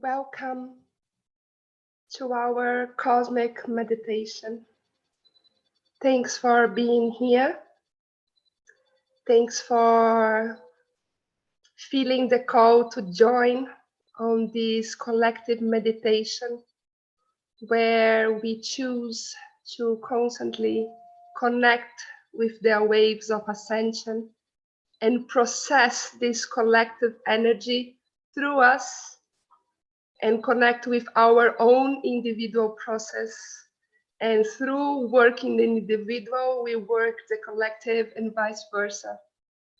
Welcome to our cosmic meditation. Thanks for being here. Thanks for feeling the call to join on this collective meditation where we choose to constantly connect with their waves of ascension and process this collective energy through us and connect with our own individual process. And through working the individual, we work the collective and vice versa.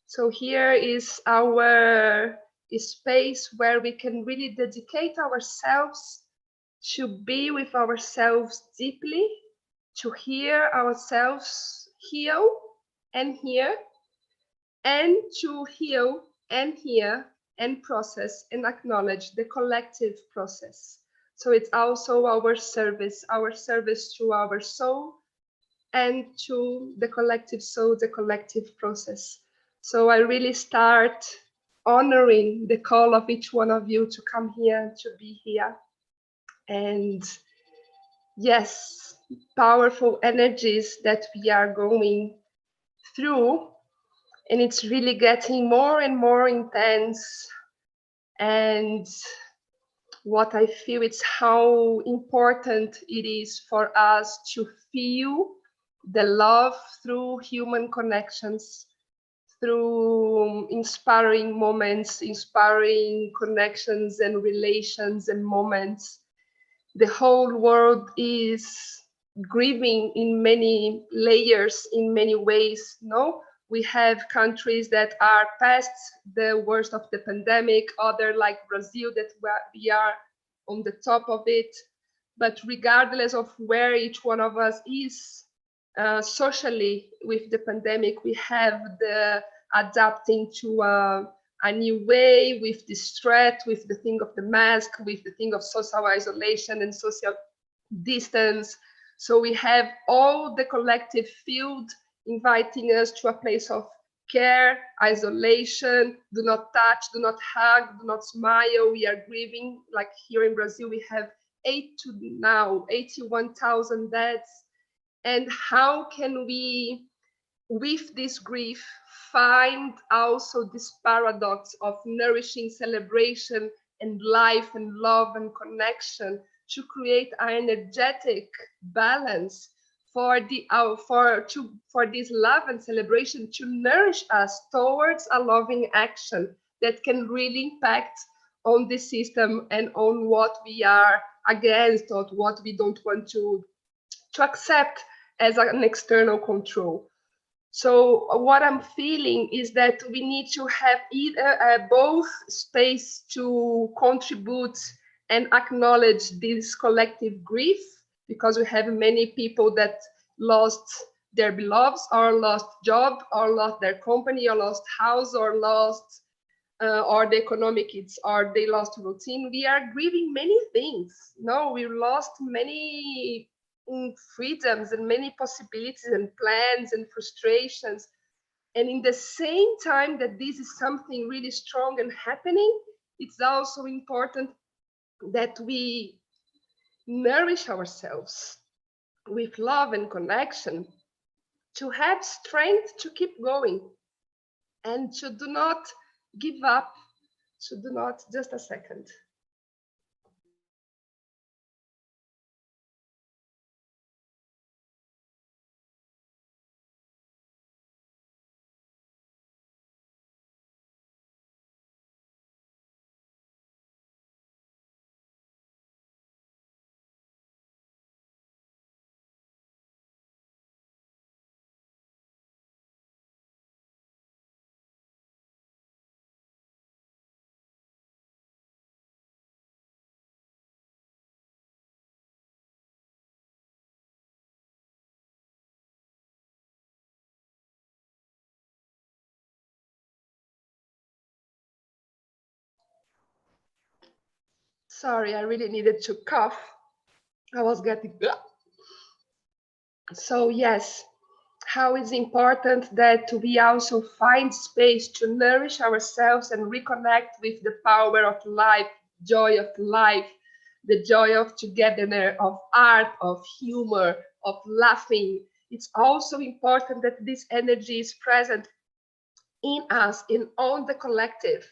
So here is our space where we can really dedicate ourselves to be with ourselves deeply, to hear ourselves heal and hear, and to heal and hear and process and acknowledge the collective process. So it's also our service to our soul and to the collective soul, the collective process. So I really start honoring the call of each one of you to come here, to be here. And yes, powerful energies that we are going through, and it's really getting more and more intense. And what I feel is how important it is for us to feel the love through human connections, through inspiring moments, inspiring connections and relations and moments. The whole world is grieving in many layers, in many ways. No, we have countries that are past the worst of the pandemic, other like Brazil that we are on the top of it. But regardless of where each one of us is socially with the pandemic, we have the adapting to a new way with this threat, with the thing of the mask, with the thing of social isolation and social distance. So we have all the collective field inviting us to a place of care, isolation, do not touch, do not hug, do not smile. We are grieving. Like here in Brazil, we have 81,000 deaths. And how can we, with this grief, find also this paradox of nourishing celebration and life and love and connection to create an energetic balance for this love and celebration to nourish us towards a loving action that can really impact on the system and on what we are against or what we don't want to accept as an external control. So what I'm feeling is that we need to have either both space to contribute and acknowledge this collective grief, because we have many people that lost their beloveds or lost job or lost their company or lost house or lost or the economic it's or they lost routine. We are grieving many things. No, we lost many freedoms and many possibilities and plans and frustrations. And in the same time that this is something really strong and happening, it's also important that we nourish ourselves with love and connection, to have strength to keep going and to do not give up, to do not, just a second. Sorry, I really needed to cough. I was getting. So yes, how it's important that we also find space to nourish ourselves and reconnect with the power of life joy of life, the joy of togetherness, of art, of humor, of laughing. It's also important that this energy is present in us, in all the collective,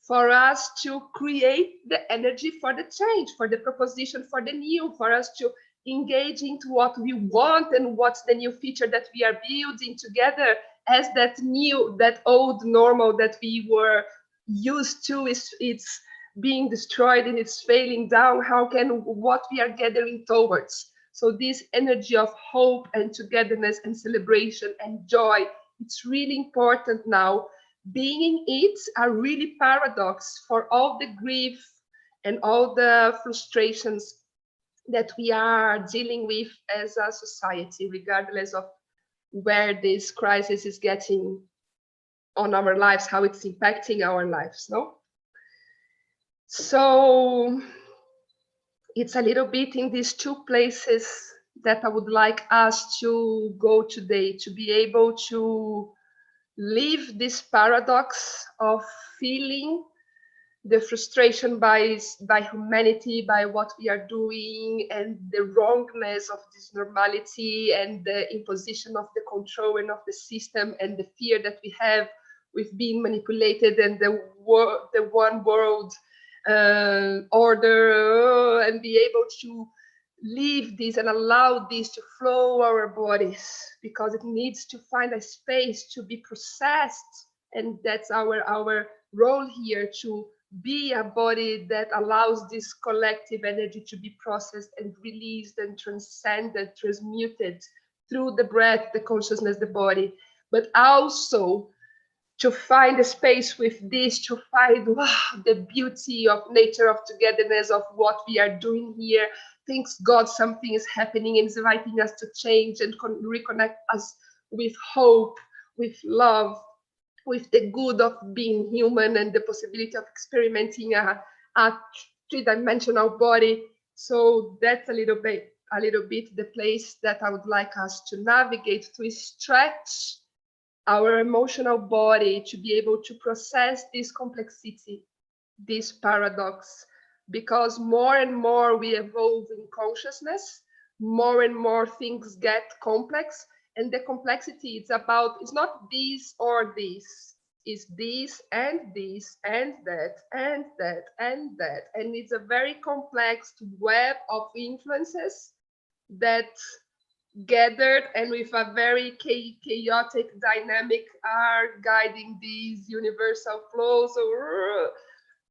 for us to create the energy for the change, for the proposition, for the new, for us to engage into what we want and what's the new feature that we are building together as that new, that old normal that we were used to is it's being destroyed and it's failing down. How can what we are gathering towards? So this energy of hope and togetherness and celebration and joy, it's really important now. Being in it are really paradox for all the grief and all the frustrations that we are dealing with as a society, regardless of where this crisis is getting on our lives, how it's impacting our lives, no? So it's a little bit in these two places that I would like us to go today, to be able to live this paradox of feeling the frustration by humanity, by what we are doing, and the wrongness of this normality, and the imposition of the control and of the system, and the fear that we have with being manipulated, and the one world order, and be able to leave this and allow this to flow our bodies, because it needs to find a space to be processed. And that's our role here, to be a body that allows this collective energy to be processed and released and transcended, transmuted through the breath, the consciousness, the body, but also to find a space with this, to find the beauty of nature, of togetherness, of what we are doing here. Thanks God, something is happening and is inviting us to change and reconnect us with hope, with love, with the good of being human and the possibility of experimenting a three-dimensional body. So that's a little bit the place that I would like us to navigate, to stretch our emotional body, to be able to process this complexity, this paradox, because more and more we evolve in consciousness, more and more things get complex. And the complexity, it's not this or this, it's this and this and that and that and that. And it's a very complex web of influences that gathered and with a very chaotic dynamic are guiding these universal flows.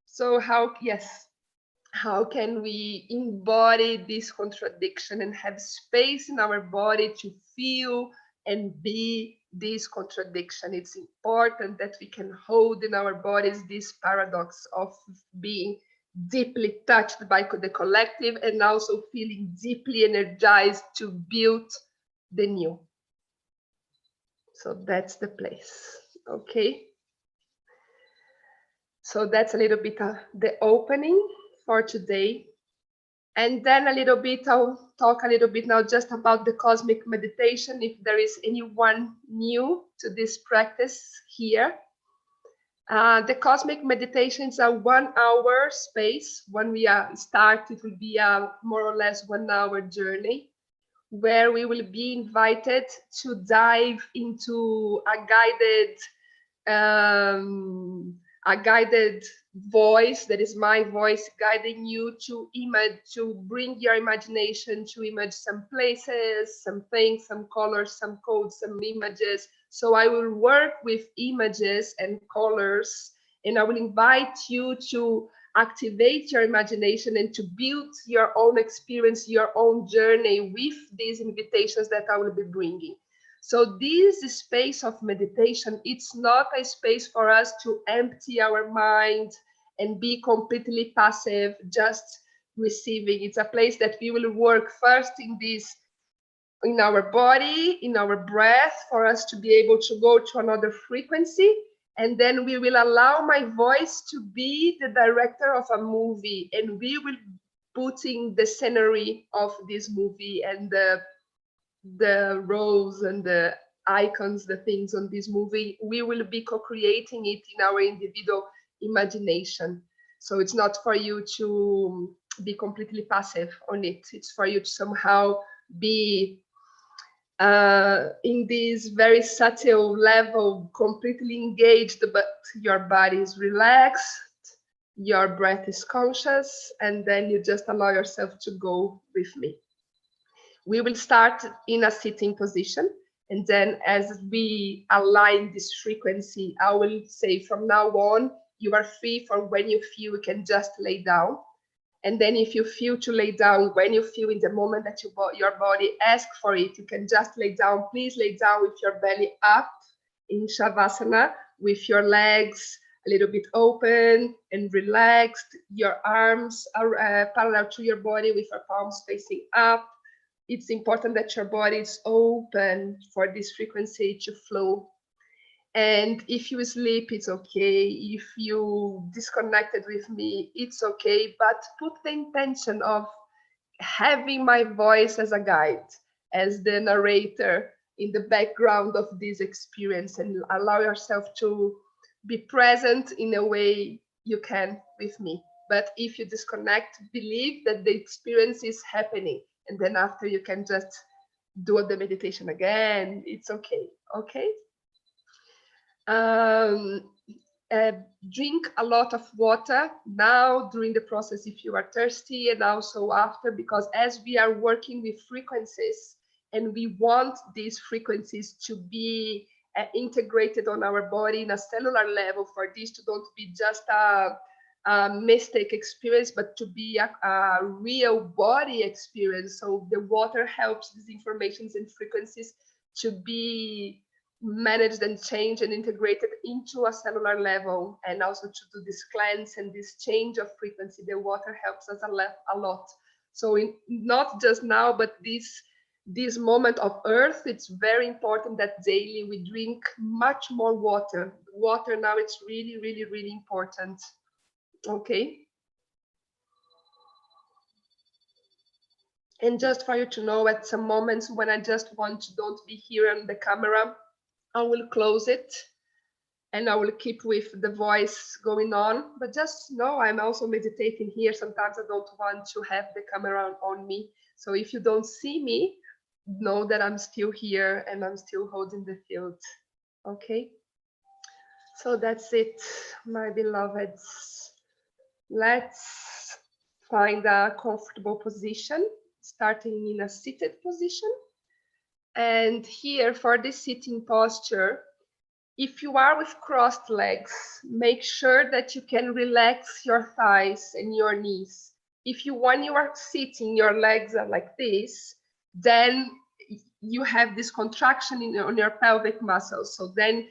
So how can we embody this contradiction and have space in our body to feel and be this contradiction? It's important that we can hold in our bodies this paradox of being deeply touched by the collective and also feeling deeply energized to build the new. So that's the place. Okay. So that's a little bit the opening for today. And then a little bit, I'll talk a little bit now just about the cosmic meditation, if there is anyone new to this practice here. The cosmic meditation is a 1 hour space. When we start, it will be a more or less 1 hour journey, where we will be invited to dive into a guided voice, that is my voice, guiding you to bring your imagination to image some places, some things, some colors, some codes, some images. So I will work with images and colors, and I will invite you to activate your imagination and to build your own experience, your own journey with these invitations that I will be bringing. So this space of meditation, it's not a space for us to empty our mind and be completely passive, just receiving. It's a place that we will work first in our body, in our breath, for us to be able to go to another frequency. And then we will allow my voice to be the director of a movie, and we will putting the scenery of this movie and the roles and the icons, the things on this movie. We will be co-creating it in our individual imagination. So it's not for you to be completely passive on it. It's for you to somehow be in this very subtle level, completely engaged, but your body is relaxed, your breath is conscious, and then you just allow yourself to go with me. We will start in a sitting position, and then as we align this frequency, I will say from now on, you are free from when you feel you can just lay down. And then if you feel to lay down, when you feel in the moment that your body asks for it, you can just lay down. Please lay down with your belly up in Shavasana, with your legs a little bit open and relaxed. Your arms are parallel to your body with your palms facing up. It's important that your body is open for this frequency to flow. And if you sleep, it's okay. If you disconnected with me, it's okay. But put the intention of having my voice as a guide, as the narrator in the background of this experience, and allow yourself to be present in a way you can with me. But if you disconnect, believe that the experience is happening. And then after you can just do the meditation again. It's okay. Okay. Drink a lot of water now during the process if you are thirsty, and also after, because as we are working with frequencies and we want these frequencies to be integrated on our body in a cellular level, for this to don't be just a mistake experience, but to be a real body experience. So the water helps these informations and frequencies to be managed and changed and integrated into a cellular level, and also to do this cleanse and this change of frequency. The water helps us a lot. So not just now, but this moment of earth, it's very important that daily we drink much more water. Water now, it's really, really, really important. Okay. And just for you to know, at some moments when I just want to don't be here on the camera, I will close it and I will keep with the voice going on. But just know I'm also meditating here. Sometimes I don't want to have the camera on me. So if you don't see me, know that I'm still here and I'm still holding the field. Okay. So that's it, my beloveds. Let's find a comfortable position, starting in a seated position. And here for this sitting posture, if you are with crossed legs, make sure that you can relax your thighs and your knees. When you are sitting, your legs are like this, then you have this contraction on your pelvic muscles. So then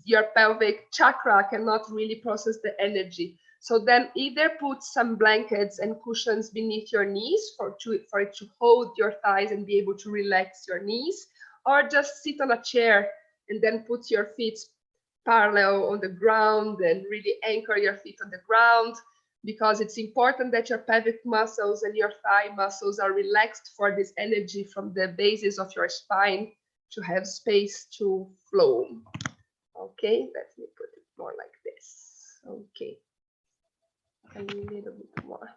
your pelvic chakra cannot really process the energy. So then either put some blankets and cushions beneath your knees for it to hold your thighs and be able to relax your knees, or just sit on a chair and then put your feet parallel on the ground and really anchor your feet on the ground, because it's important that your pelvic muscles and your thigh muscles are relaxed for this energy from the bases of your spine to have space to flow. Okay, let me put it more like this. Okay, a little bit more.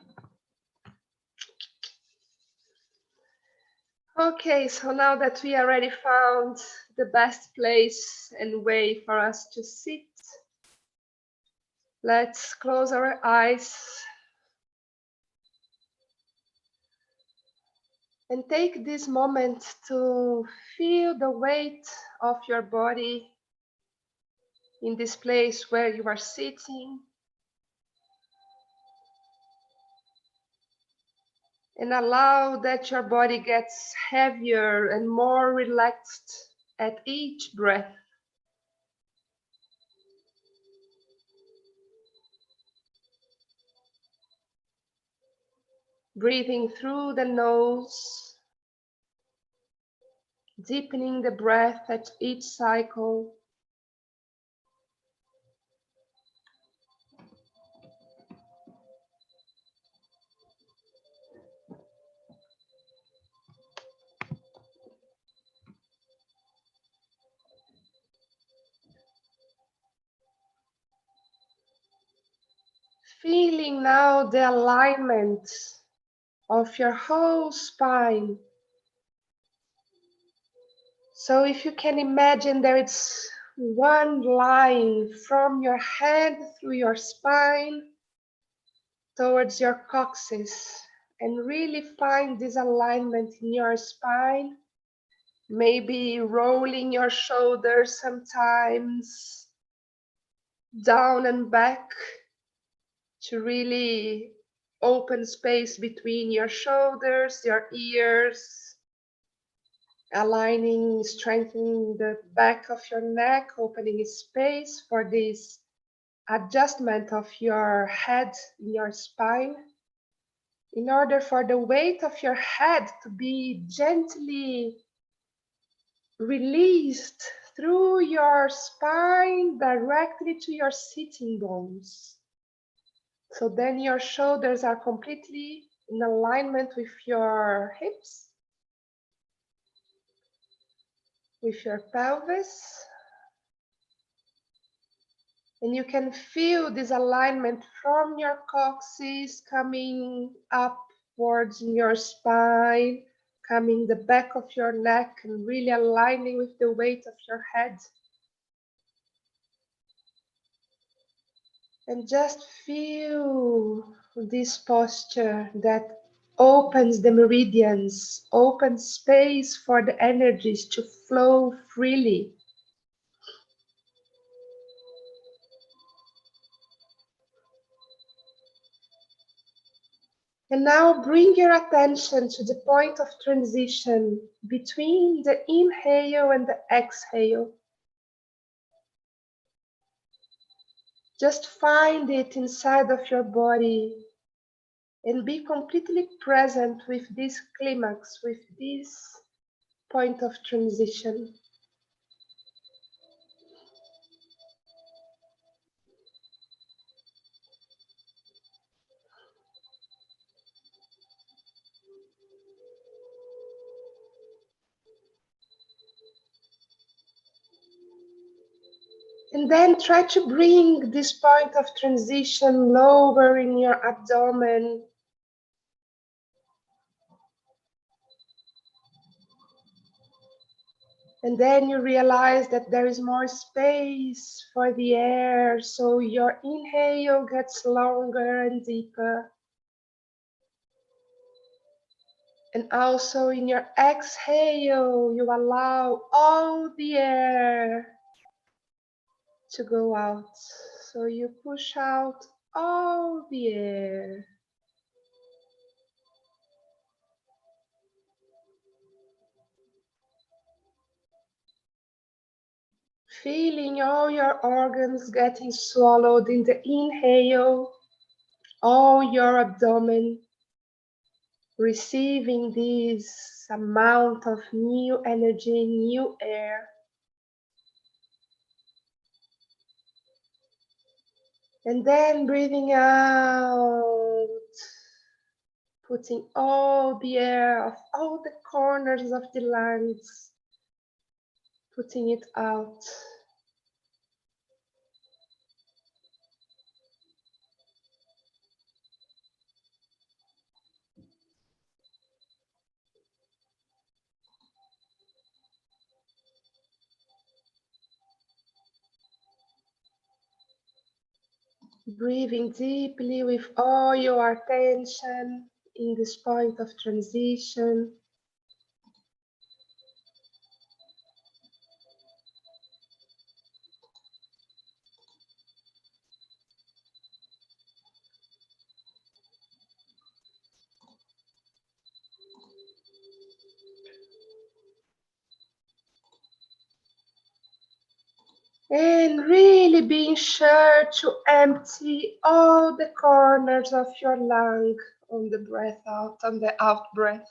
Okay, so now that we already found the best place and way for us to sit, let's close our eyes and take this moment to feel the weight of your body in this place where you are sitting. And allow that your body gets heavier and more relaxed at each breath. Breathing through the nose, deepening the breath at each cycle. Feeling now the alignment of your whole spine. So if you can imagine there is one line from your head through your spine towards your coccyx, and really find this alignment in your spine, maybe rolling your shoulders sometimes down and back to really open space between your shoulders, your ears, aligning, strengthening the back of your neck, opening a space for this adjustment of your head in your spine, in order for the weight of your head to be gently released through your spine directly to your sitting bones. So then your shoulders are completely in alignment with your hips, with your pelvis. And you can feel this alignment from your coccyx coming upwards in your spine, coming the back of your neck and really aligning with the weight of your head. And just feel this posture that opens the meridians, opens space for the energies to flow freely. And now bring your attention to the point of transition between the inhale and the exhale. Just find it inside of your body and be completely present with this climax, with this point of transition. And then try to bring this point of transition lower in your abdomen. And then you realize that there is more space for the air, so your inhale gets longer and deeper. And also in your exhale, you allow all the air to go out. So you push out all the air. Feeling all your organs getting swallowed in the inhale, all your abdomen receiving this amount of new energy, new air. And then breathing out, putting all the air of all the corners of the lungs, putting it out. Breathing deeply with all your attention in this point of transition. And really being sure to empty all the corners of your lung on the breath out, on the out breath.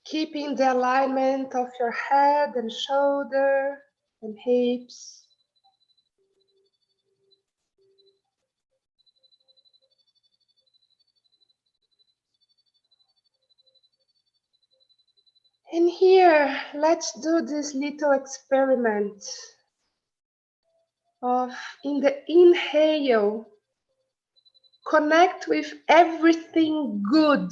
Keeping the alignment of your head and shoulder and hips. And here, let's do this little experiment of, in the inhale, connect with everything good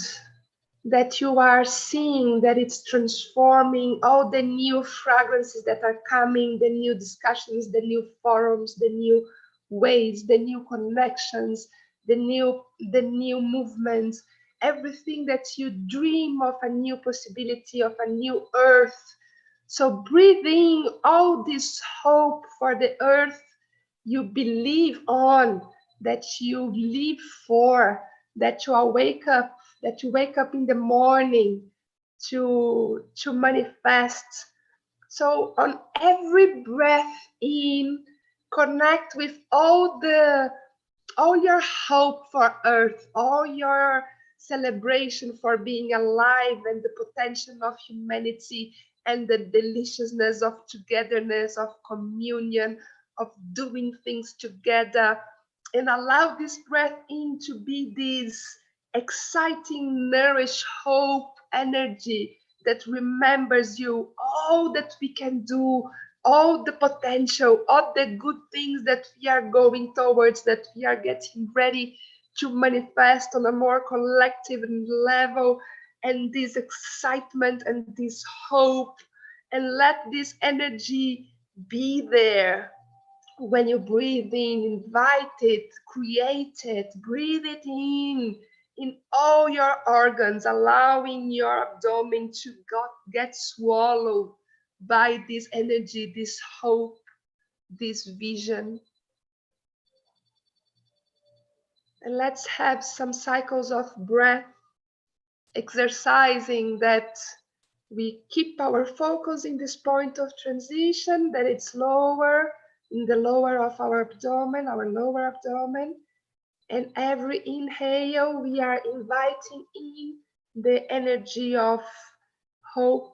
that you are seeing, that it's transforming, all the new fragrances that are coming, the new discussions, the new forums, the new ways, the new connections, the new movements, everything that you dream of, a new possibility of a new earth. So breathing all this hope for the earth you believe on, that you live for, that you wake up in the morning to manifest. So on every breath in, connect with all your hope for earth, all your celebration for being alive, and the potential of humanity, and the deliciousness of togetherness, of communion, of doing things together. And allow this breath in to be this exciting, nourished hope energy that remembers you all that we can do, all the potential, all the good things that we are going towards, that we are getting ready to manifest on a more collective level, and this excitement and this hope. And let this energy be there. When you breathe in, invite it, create it, breathe it in all your organs, allowing your abdomen to get swallowed by this energy, this hope, this vision. And let's have some cycles of breath, exercising that we keep our focus in this point of transition, that it's lower, in the lower of our abdomen, our lower abdomen. And every inhale, we are inviting in the energy of hope,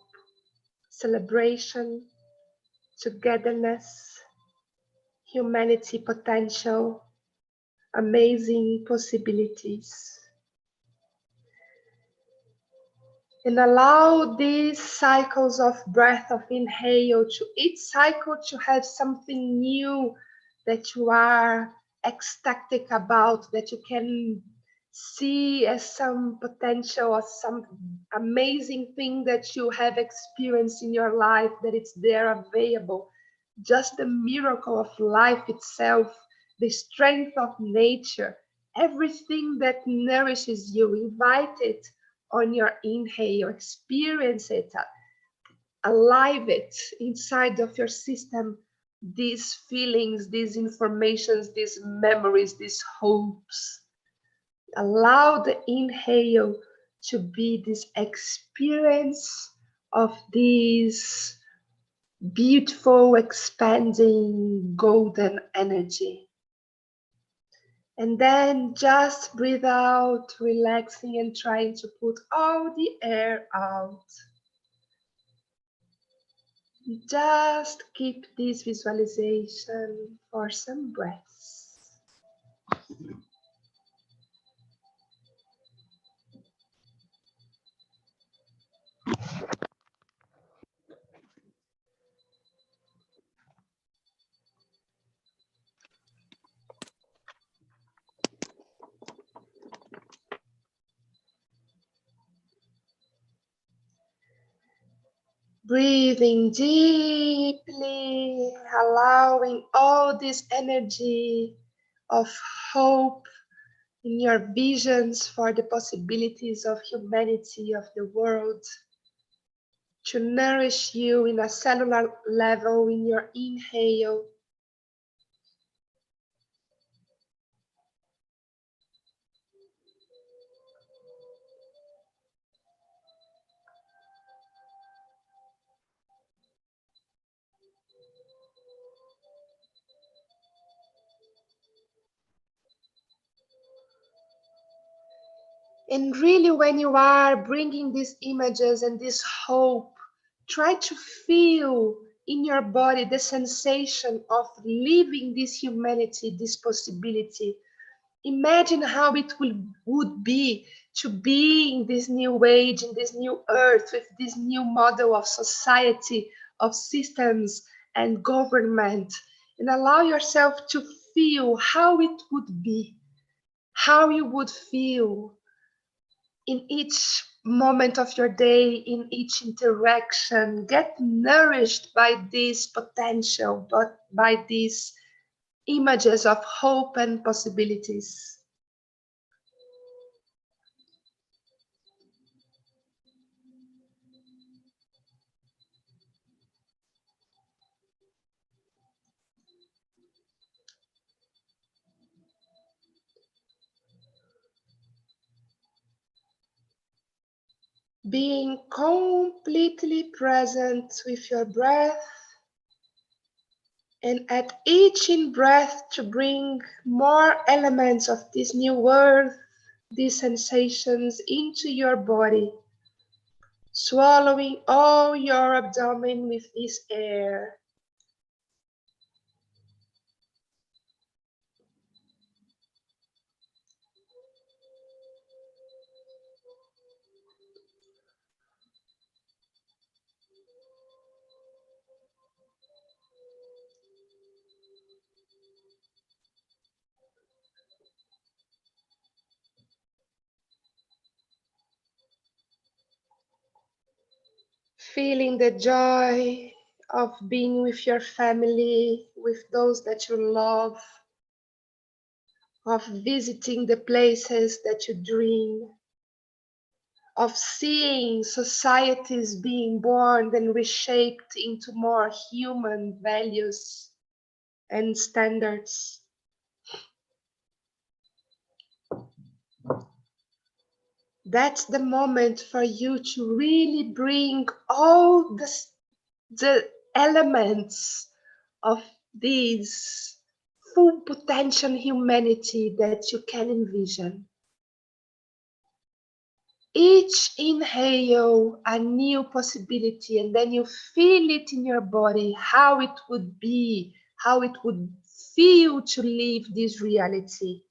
celebration, togetherness, humanity potential, amazing possibilities. And allow these cycles of breath, of inhale, to each cycle to have something new that you are ecstatic about, that you can see as some potential or some amazing thing that you have experienced in your life, that it's there available. Just the miracle of life itself, the strength of nature, everything that nourishes you, invite it on your inhale, experience it, alive it inside of your system, these feelings, these informations, these memories, these hopes. Allow the inhale to be this experience of this beautiful, expanding, golden energy. And then just breathe out, relaxing and trying to put all the air out. Just keep this visualization for some breaths. Breathing deeply, allowing all this energy of hope in your visions for the possibilities of humanity, of the world, to nourish you in a cellular level in your inhale. And really, when you are bringing these images and this hope, try to feel in your body the sensation of living this humanity, this possibility. Imagine how it would be to be in this new age, in this new earth, with this new model of society, of systems and government, and allow yourself to feel how it would be, how you would feel in each moment of your day, in each interaction. Get nourished by this potential, but by these images of hope and possibilities. Being completely present with your breath, and at each in-breath to bring more elements of this new earth, these sensations into your body, swallowing all your abdomen with this air. Feeling the joy of being with your family, with those that you love, of visiting the places that you dream, of seeing societies being born and reshaped into more human values and standards. That's the moment for you to really bring all the elements of this full potential humanity that you can envision. Each inhale, a new possibility, and then you feel it in your body, how it would be, how it would feel to live this reality.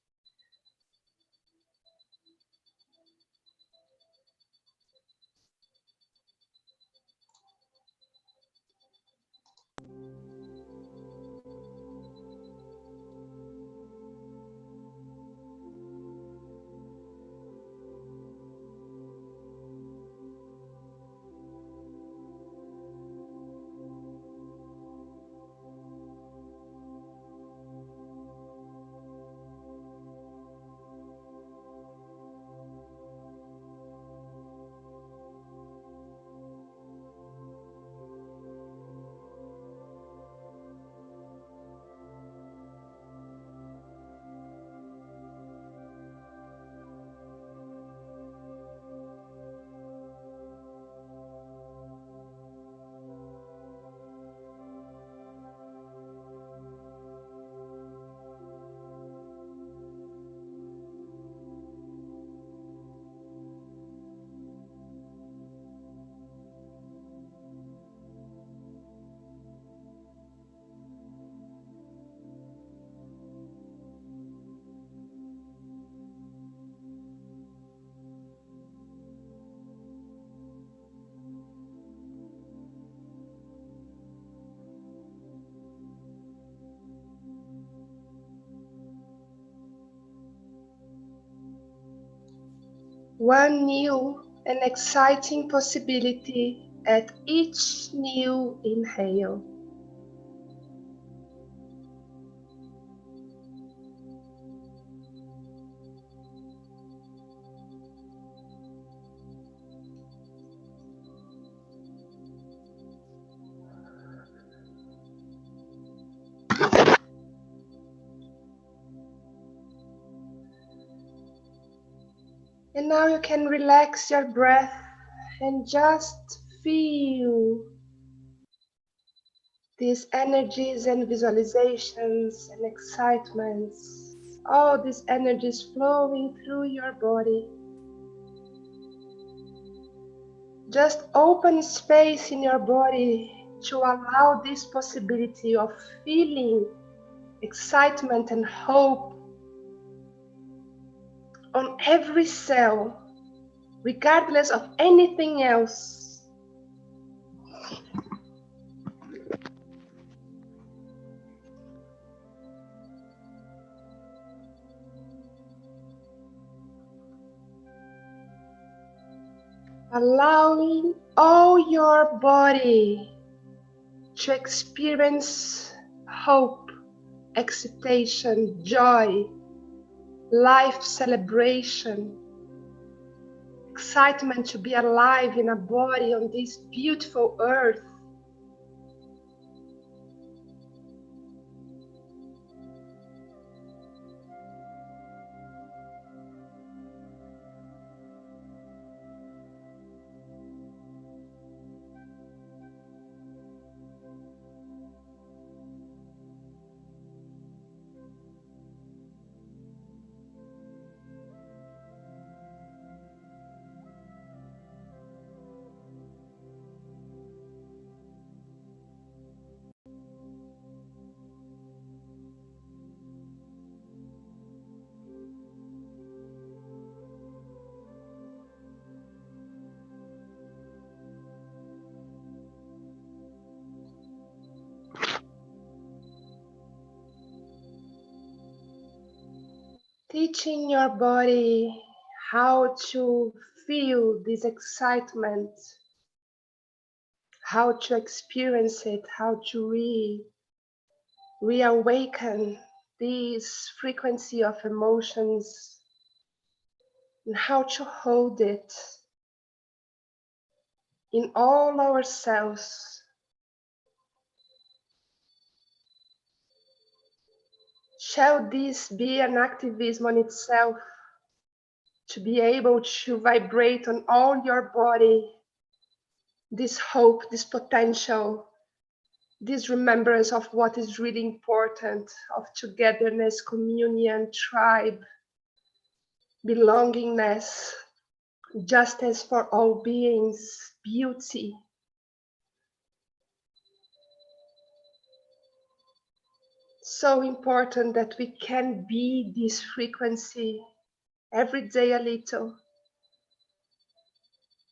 One new and exciting possibility at each new inhale. And now you can relax your breath and just feel these energies and visualizations and excitements, all these energies flowing through your body. Just open space in your body to allow this possibility of feeling excitement and hope on every cell, regardless of anything else. Allowing all your body to experience hope, excitation, joy, life celebration, excitement to be alive in a body on this beautiful earth. Teaching your body how to feel this excitement, how to experience it, how to reawaken this frequency of emotions, and how to hold it in all our cells. Shall this be an activism on itself, to be able to vibrate on all your body, this hope, this potential, this remembrance of what is really important, of togetherness, communion, tribe, belongingness, justice for all beings, beauty. So important that we can be this frequency every day a little,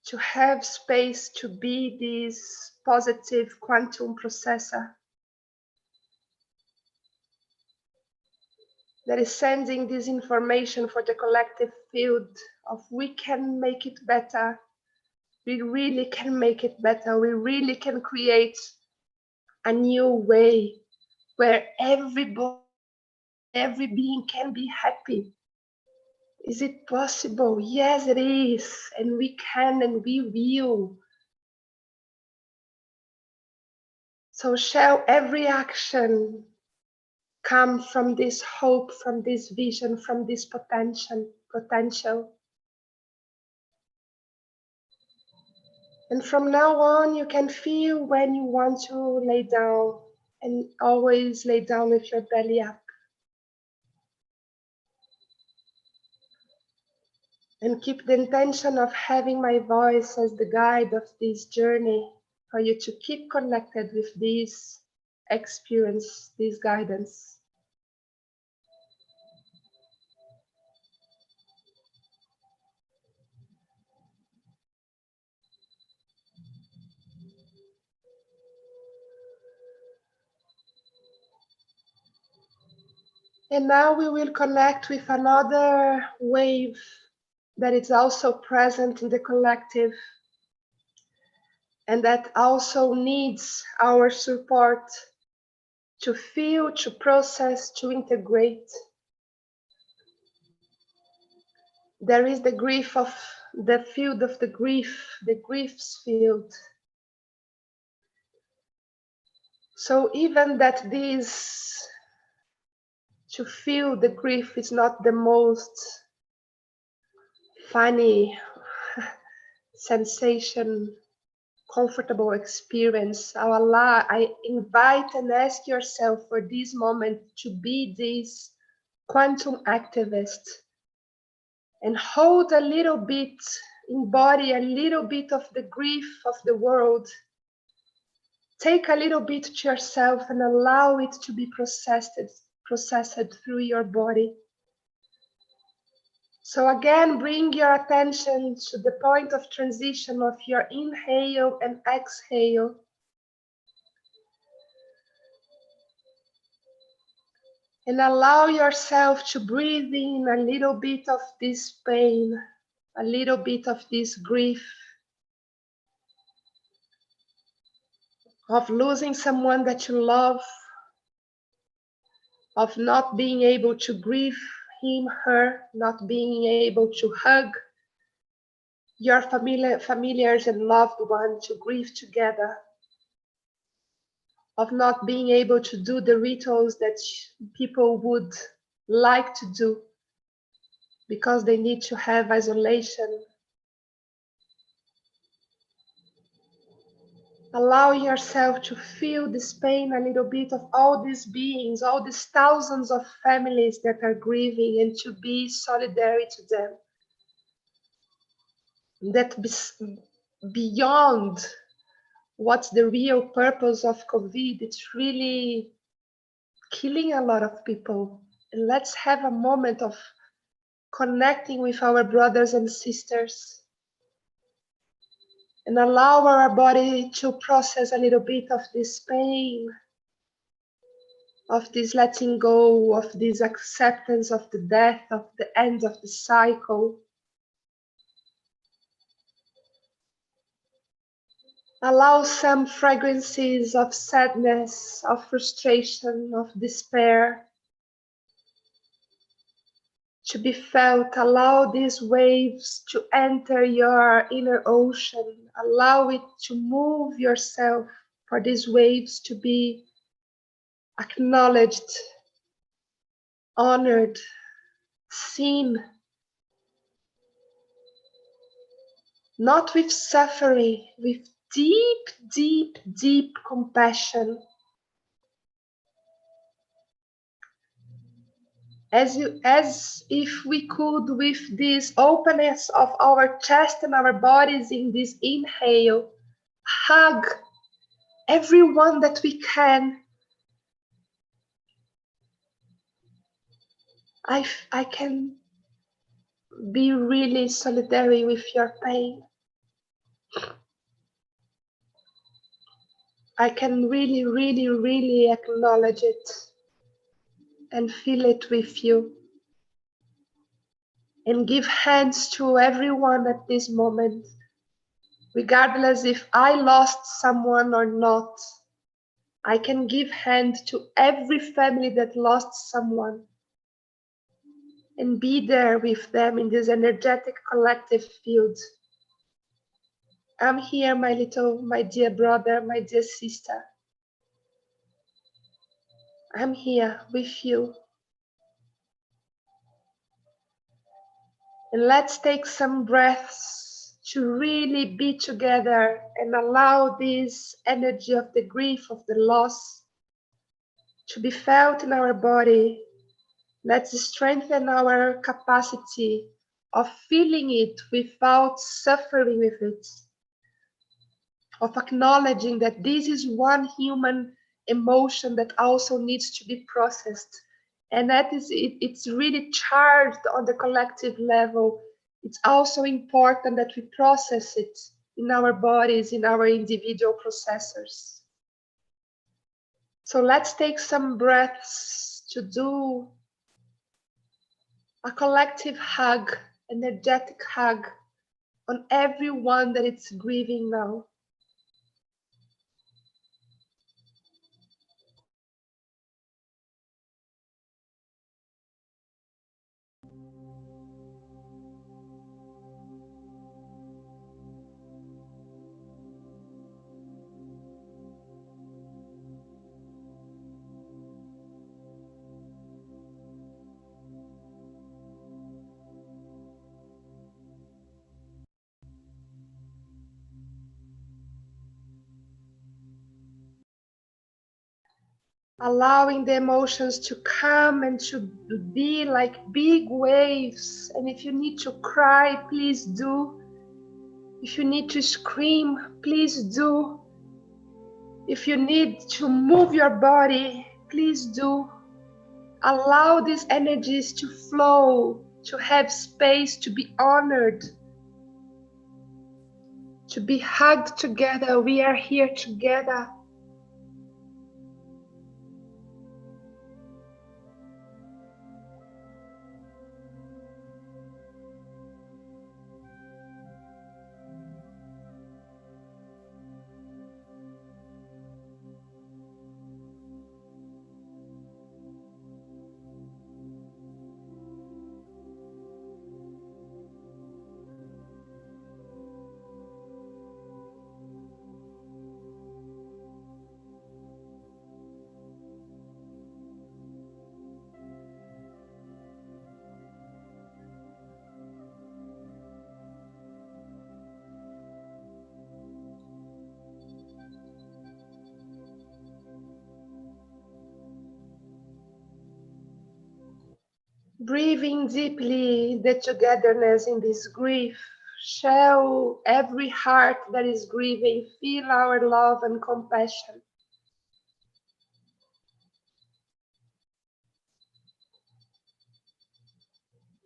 to have space to be this positive quantum processor that is sending this information for the collective field of we can make it better. We really can make it better. We really can create a new way where everybody, every being can be happy. Is it possible? Yes, it is. And we can and we will. So shall every action come from this hope, from this vision, from this potential. And from now on, you can feel when you want to lay down, and always lay down with your belly up. And keep the intention of having my voice as the guide of this journey, for you to keep connected with this experience, this guidance. And now we will connect with another wave that is also present in the collective, and that also needs our support to feel, to process, to integrate. There is the grief of the field of the grief's field. So even that this, to feel the grief is not the most funny sensation, comfortable experience. I invite and ask yourself for this moment to be this quantum activist and hold a little bit, embody a little bit of the grief of the world. Take a little bit to yourself and allow it to be processed through your body. So again, bring your attention to the point of transition of your inhale and exhale. And allow yourself to breathe in a little bit of this pain, a little bit of this grief, of losing someone that you love, of not being able to grieve him, her, not being able to hug your familiars and loved one, to grieve together, of not being able to do the rituals that people would like to do because they need to have isolation. Allow yourself to feel this pain a little bit of all these beings, all these thousands of families that are grieving, and to be solidary to them. That beyond what's the real purpose of COVID, it's really killing a lot of people. And let's have a moment of connecting with our brothers and sisters and allow our body to process a little bit of this pain, of this letting go, of this acceptance of the death, of the end of the cycle. Allow some fragrances of sadness, of frustration, of despair to be felt. Allow these waves to enter your inner ocean. Allow it to move yourself, for these waves to be acknowledged, honored, seen, not with suffering, with deep, deep, deep compassion. As if we could, with this openness of our chest and our bodies in this inhale, hug everyone that we can. I can be really solidary with your pain. I can really, really, really acknowledge it and feel it with you. And give hands to everyone at this moment, regardless if I lost someone or not. I can give hand to every family that lost someone and be there with them in this energetic collective field. I'm here, my dear brother, my dear sister. I'm here with you. And let's take some breaths to really be together and allow this energy of the grief, of the loss, to be felt in our body. Let's strengthen our capacity of feeling it without suffering with it, of acknowledging that this is one human emotion that also needs to be processed. And that is it's really charged on the collective level. It's also important that we process it in our bodies, in our individual processors. So let's take some breaths to do a collective hug, energetic hug on everyone that is grieving now. Allowing the emotions to come and to be like big waves. And if you need to cry, please do. If you need to scream, please do. If you need to move your body, please do. Allow these energies to flow to have space to be honored, to be hugged together. We are here together. Breathing deeply the togetherness in this grief. Shall every heart that is grieving feel our love and compassion.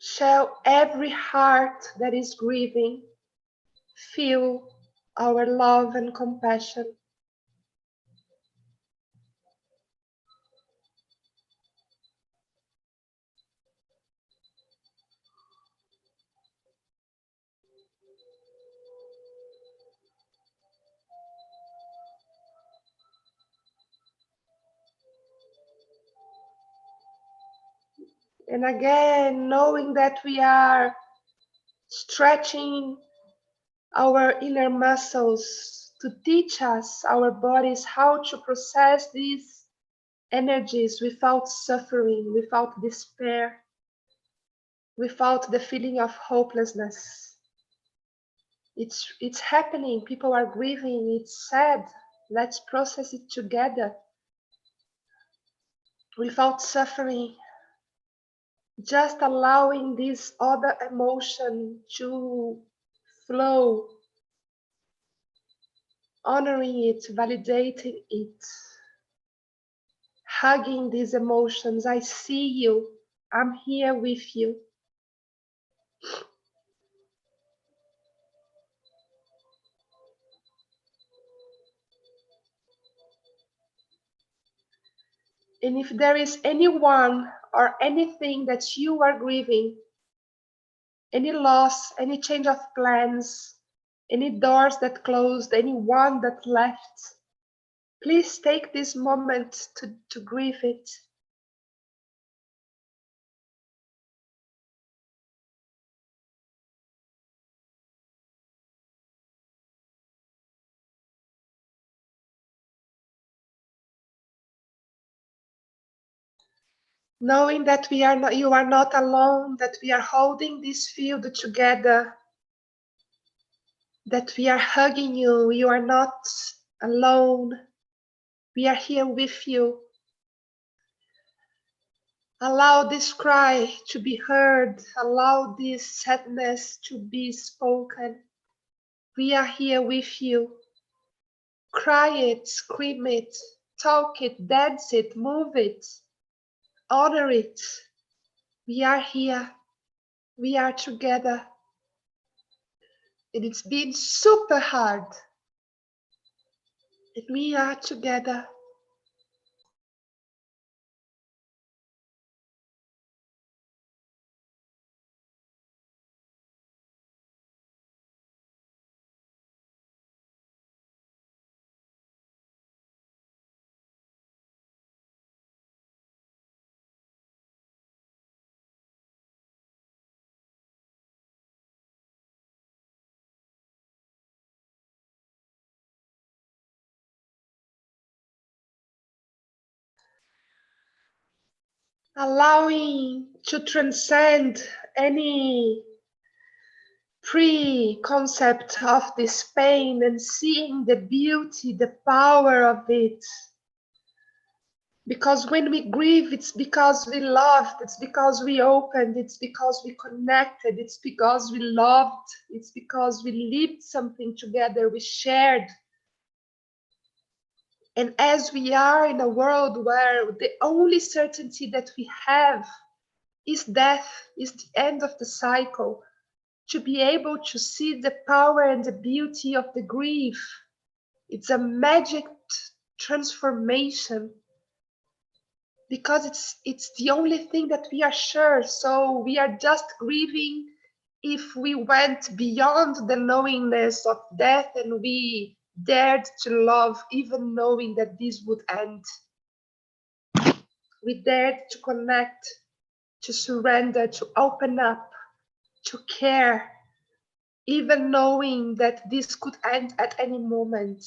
Shall every heart that is grieving feel our love and compassion. And again, knowing that we are stretching our inner muscles to teach us, our bodies, how to process these energies without suffering, without despair, without the feeling of hopelessness. It's happening. People are grieving. It's sad. Let's process it together without suffering. Just allowing this other emotion to flow, honoring it, validating it, hugging these emotions. I see you. I'm here with you. And if there is anyone or anything that you are grieving, any loss, any change of plans, any doors that closed, any one that left, please take this moment to grieve it. Knowing that you are not alone, that we are holding this field together, that we are hugging you, you are not alone, we are here with you. Allow this cry to be heard, allow this sadness to be spoken. We are here with you. Cry it, scream it, talk it, dance it, move it, honor it. We are here. We are together. And it's been super hard. And we are together. Allowing to transcend any pre-concept of this pain and seeing the beauty, the power of it. Because when we grieve, it's because we loved, it's because we opened, it's because we connected, it's because we loved, it's because we lived something together, we shared. And as we are in a world where the only certainty that we have is death, is the end of the cycle, to be able to see the power and the beauty of the grief. It's a magic transformation, because it's the only thing that we are sure. So we are just grieving if we went beyond the knowingness of death and we dared to love, even knowing that this would end. We dared to connect, to surrender, to open up, to care, even knowing that this could end at any moment.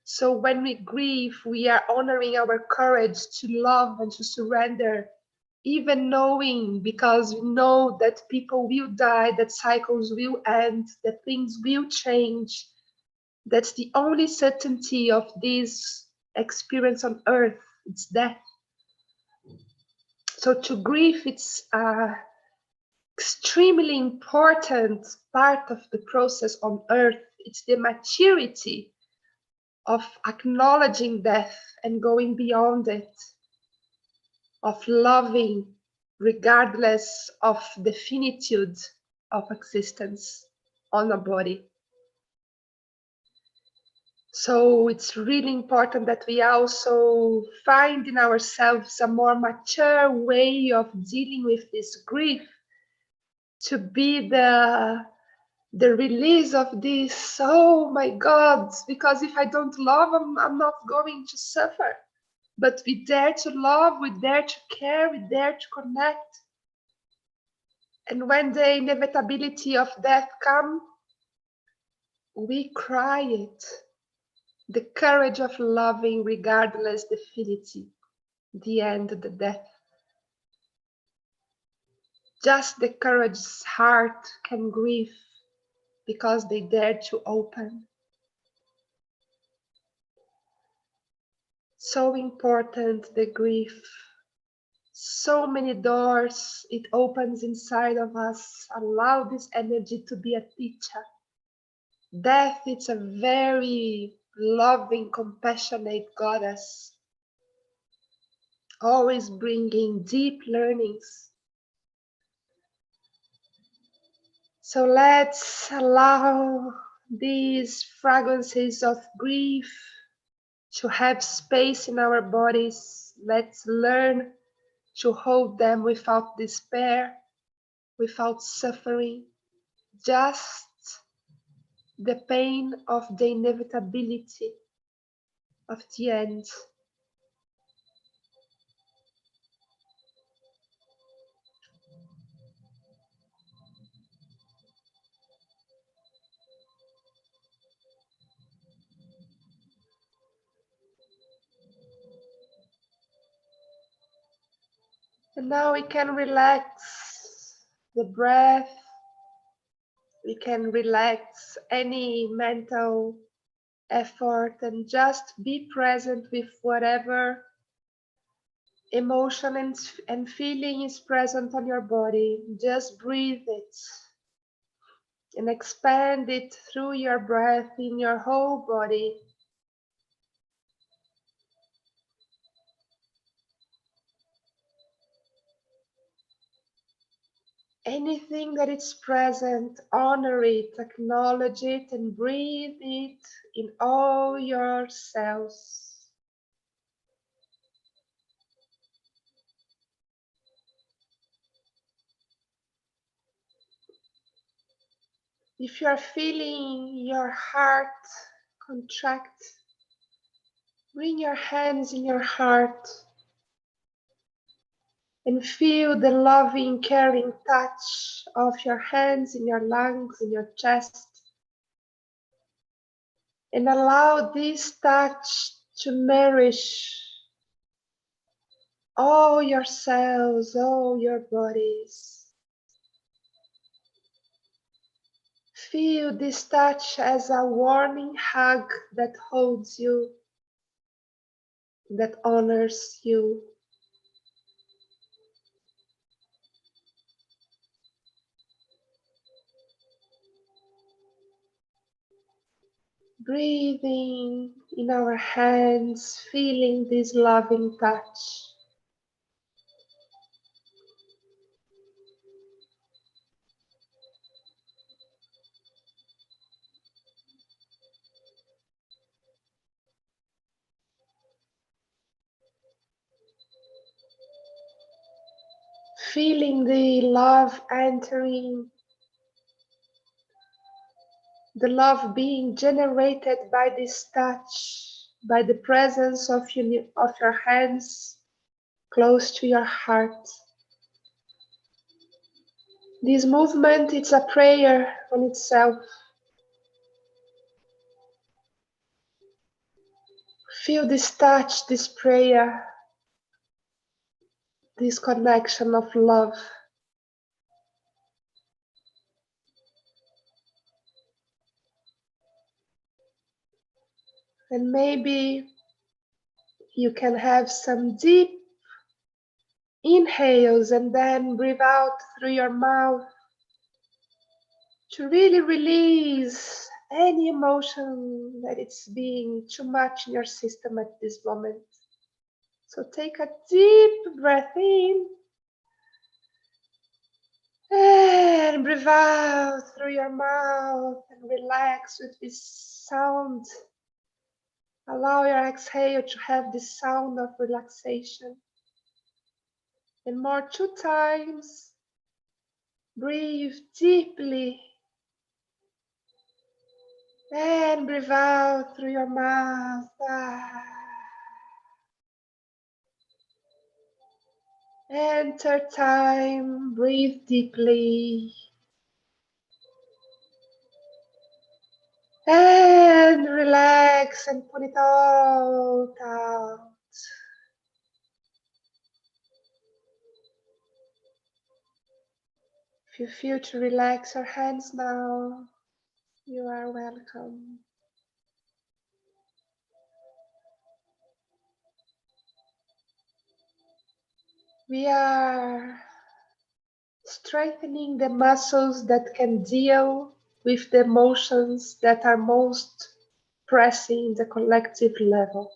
So when we grieve, we are honoring our courage to love and to surrender, even knowing, because we know that people will die, that cycles will end, that things will change. That's the only certainty of this experience on earth, it's death. So to grieve, it's extremely important part of the process on earth. It's the maturity of acknowledging death and going beyond it, of loving regardless of the finitude of existence on a body. So it's really important that we also find in ourselves a more mature way of dealing with this grief, to be the release of this, oh my God, because if I don't love, I'm not going to suffer. But we dare to love, we dare to care, we dare to connect. And when the inevitability of death comes, we cry it. The courage of loving regardless the finity, the end, the death. Just the courageous heart can grieve because they dare to open. So important, the grief. So many doors it opens inside of us. Allow this energy to be a teacher. Death is a very loving, compassionate goddess, always bringing deep learnings. So let's allow these fragrances of grief to have space in our bodies. Let's learn to hold them without despair, without suffering, just the pain of the inevitability of the end. And now we can relax the breath. We can relax any mental effort and just be present with whatever emotion and feeling is present on your body. Just breathe it and expand it through your breath in your whole body. Anything that is present, honor it, acknowledge it, and breathe it in all your cells. If you are feeling your heart contract, bring your hands in your heart and feel the loving, caring touch of your hands in your lungs, in your chest. And allow this touch to nourish all your cells, all your bodies. Feel this touch as a warming hug that holds you, that honors you. Breathing in our hands, feeling this loving touch. feeling the love entering, the love being generated by this touch, by the presence of your hands close to your heart. This movement, it's a prayer on itself. Feel this touch, this prayer, this connection of love. And maybe you can have some deep inhales and then breathe out through your mouth to really release any emotion that it's being too much in your system at this moment. So take a deep breath in and breathe out through your mouth and relax with this sound. Allow your exhale to have this sound of relaxation. And more 2 times. Breathe deeply and breathe out through your mouth. And 3rd time, breathe deeply. And relax and put it all out. If you feel to relax your hands now, you are welcome. We are strengthening the muscles that can deal with the emotions that are most pressing in the collective level.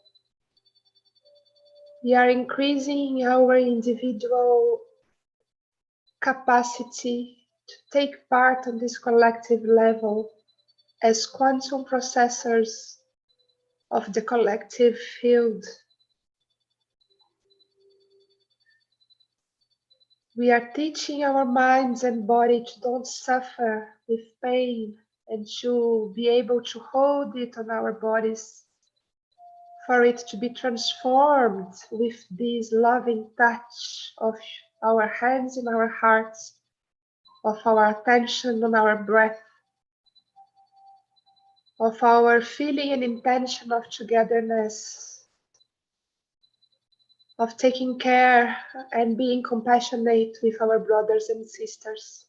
We are increasing our individual capacity to take part on this collective level as quantum processors of the collective field. We are teaching our minds and body to don't suffer with pain and to be able to hold it on our bodies, for it to be transformed with this loving touch of our hands in our hearts, of our attention on our breath, of our feeling and intention of togetherness, of taking care and being compassionate with our brothers and sisters.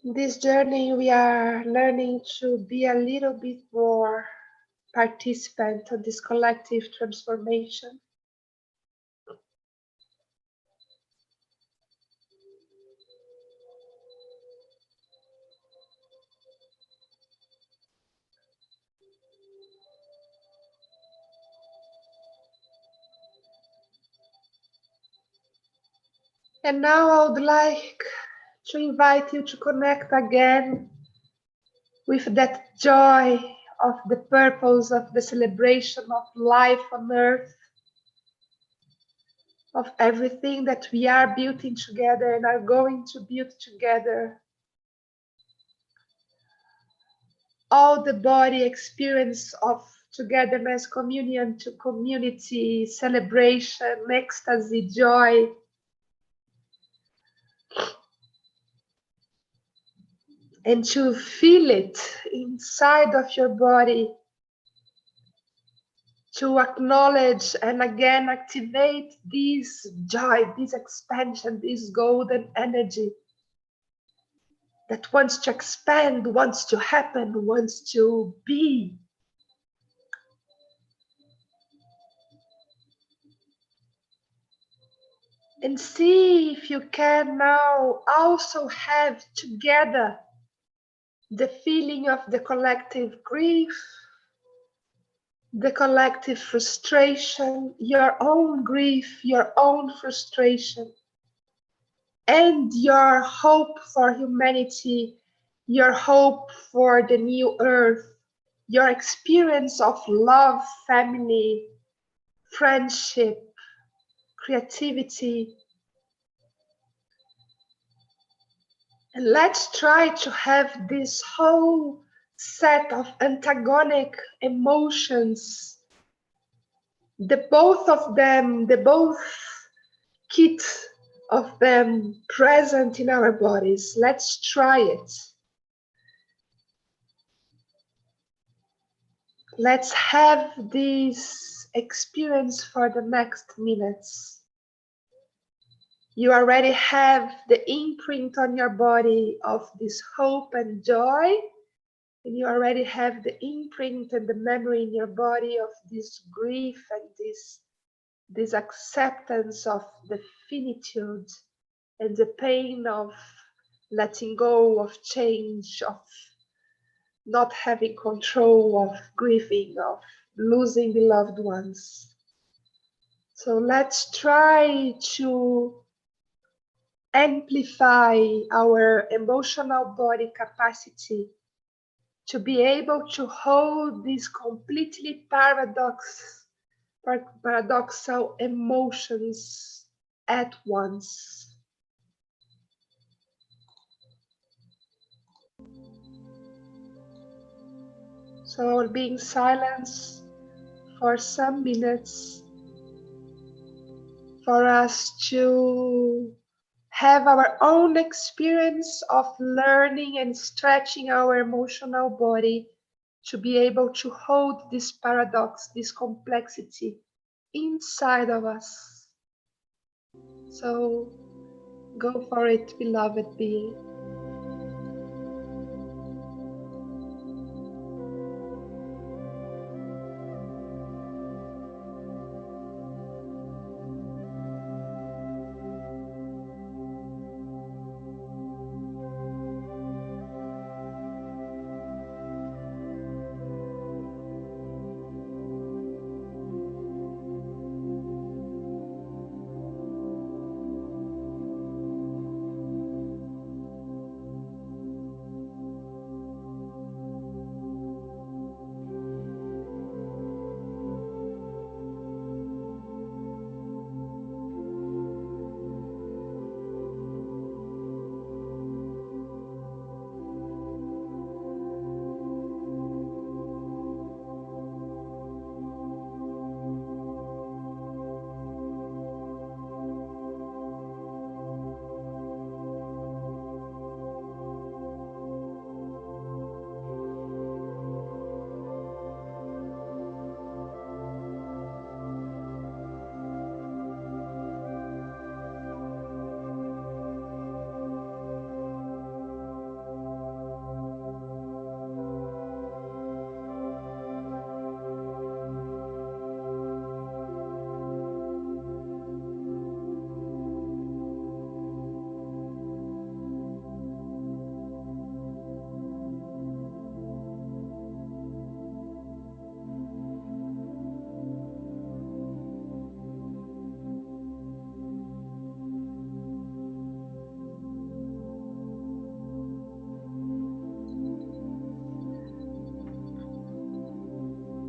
In this journey, we are learning to be a little bit more participant of this collective transformation. And now I would like to invite you to connect again with that joy of the purpose of the celebration of life on earth, of everything that we are building together and are going to build together. All the body experience of togetherness, communion to community, celebration, ecstasy, joy. And to feel it inside of your body, to acknowledge and again activate this joy, this expansion, this golden energy that wants to expand, wants to happen, wants to be. And see if you can now also have together the feeling of the collective grief, the collective frustration, your own grief, your own frustration, and your hope for humanity, your hope for the new earth, your experience of love, family, friendship, creativity. And let's try to have this whole set of antagonic emotions, the both kit of them present in our bodies. Let's try it. Let's have this experience for the next minutes. You already have the imprint on your body of this hope and joy, and you already have the imprint and the memory in your body of this grief and this acceptance of the finitude and the pain of letting go, of change, of not having control, of grieving, of losing beloved ones. So let's try to amplify our emotional body capacity to be able to hold these completely paradoxal emotions at once. So I'll be in silence for some minutes for us to have our own experience of learning and stretching our emotional body to be able to hold this paradox, this complexity inside of us. So go for it, beloved being.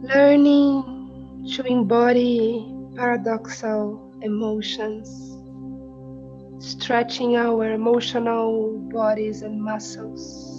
Learning to embody paradoxal emotions, stretching our emotional bodies and muscles.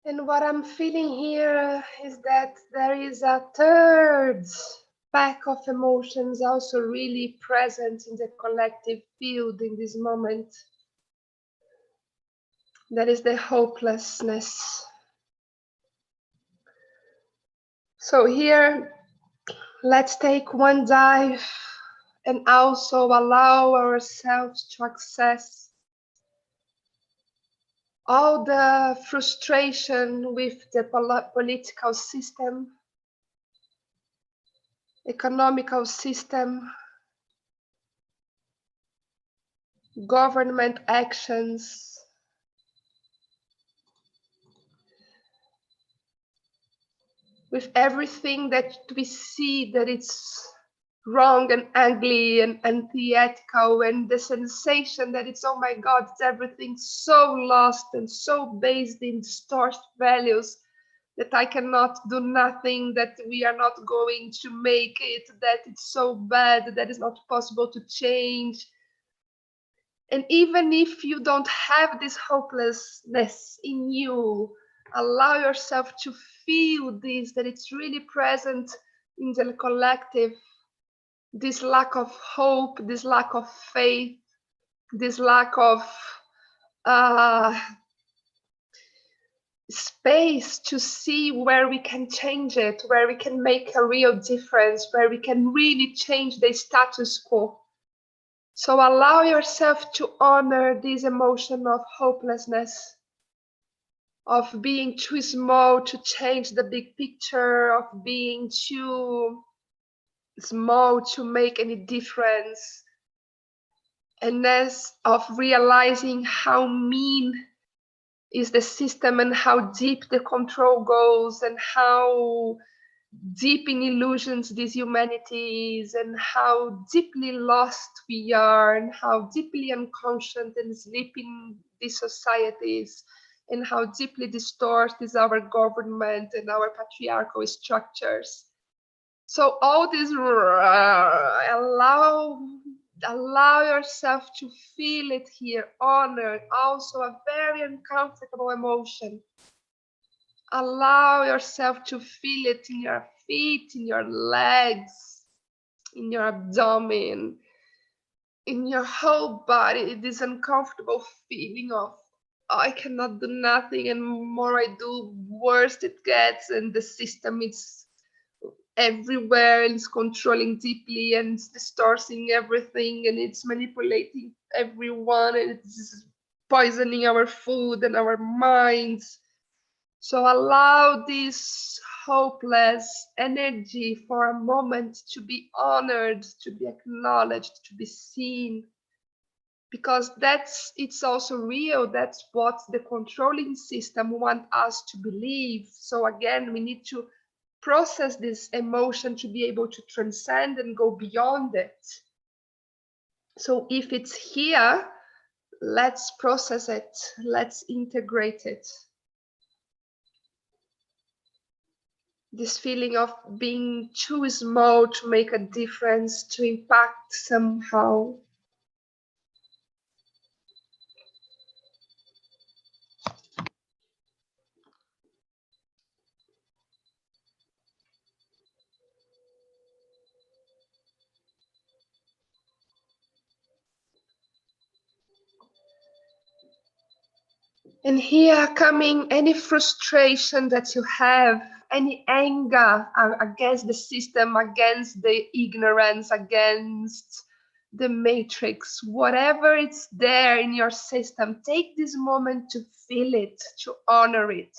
And what I'm feeling here is that there is a third pack of emotions also really present in the collective field in this moment. That is the hopelessness. So here, let's take one dive and also allow ourselves to access all the frustration with the political system, economical system, government actions, with everything that we see that it's wrong and ugly and anti-ethical, and the sensation that it's, oh my God, it's everything so lost and so based in distorted values that I cannot do nothing, that we are not going to make it, that it's so bad, that it's not possible to change. And even if you don't have this hopelessness in you, allow yourself to feel this, that it's really present in the collective, this lack of hope, this lack of faith, this lack of uh, space to see where we can change it, where we can make a real difference, where we can really change the status quo. So allow yourself to honor this emotion of hopelessness, of being too small to change the big picture, of being too small to make any difference, and as of realizing how mean is the system and how deep the control goes and how deep in illusions this humanity is and how deeply lost we are and how deeply unconscious and sleeping these societies and how deeply distorted is our government and our patriarchal structures. So all this, allow yourself to feel it here, honor, also a very uncomfortable emotion. Allow yourself to feel it in your feet, in your legs, in your abdomen, in your whole body. This uncomfortable feeling of, oh, I cannot do nothing, and more I do, worse it gets, and the system is everywhere and it's controlling deeply and it's distorting everything and it's manipulating everyone and it's poisoning our food and our minds. So allow this hopeless energy for a moment to be honored, to be acknowledged, to be seen, because it's also real. That's what the controlling system want us to believe. So again, we need to process this emotion to be able to transcend and go beyond it. So if it's here, let's process it, let's integrate it. This feeling of being too small to make a difference, to impact somehow. And here coming any frustration that you have, any anger against the system, against the ignorance, against the matrix, whatever it's there in your system, take this moment to feel it, to honor it.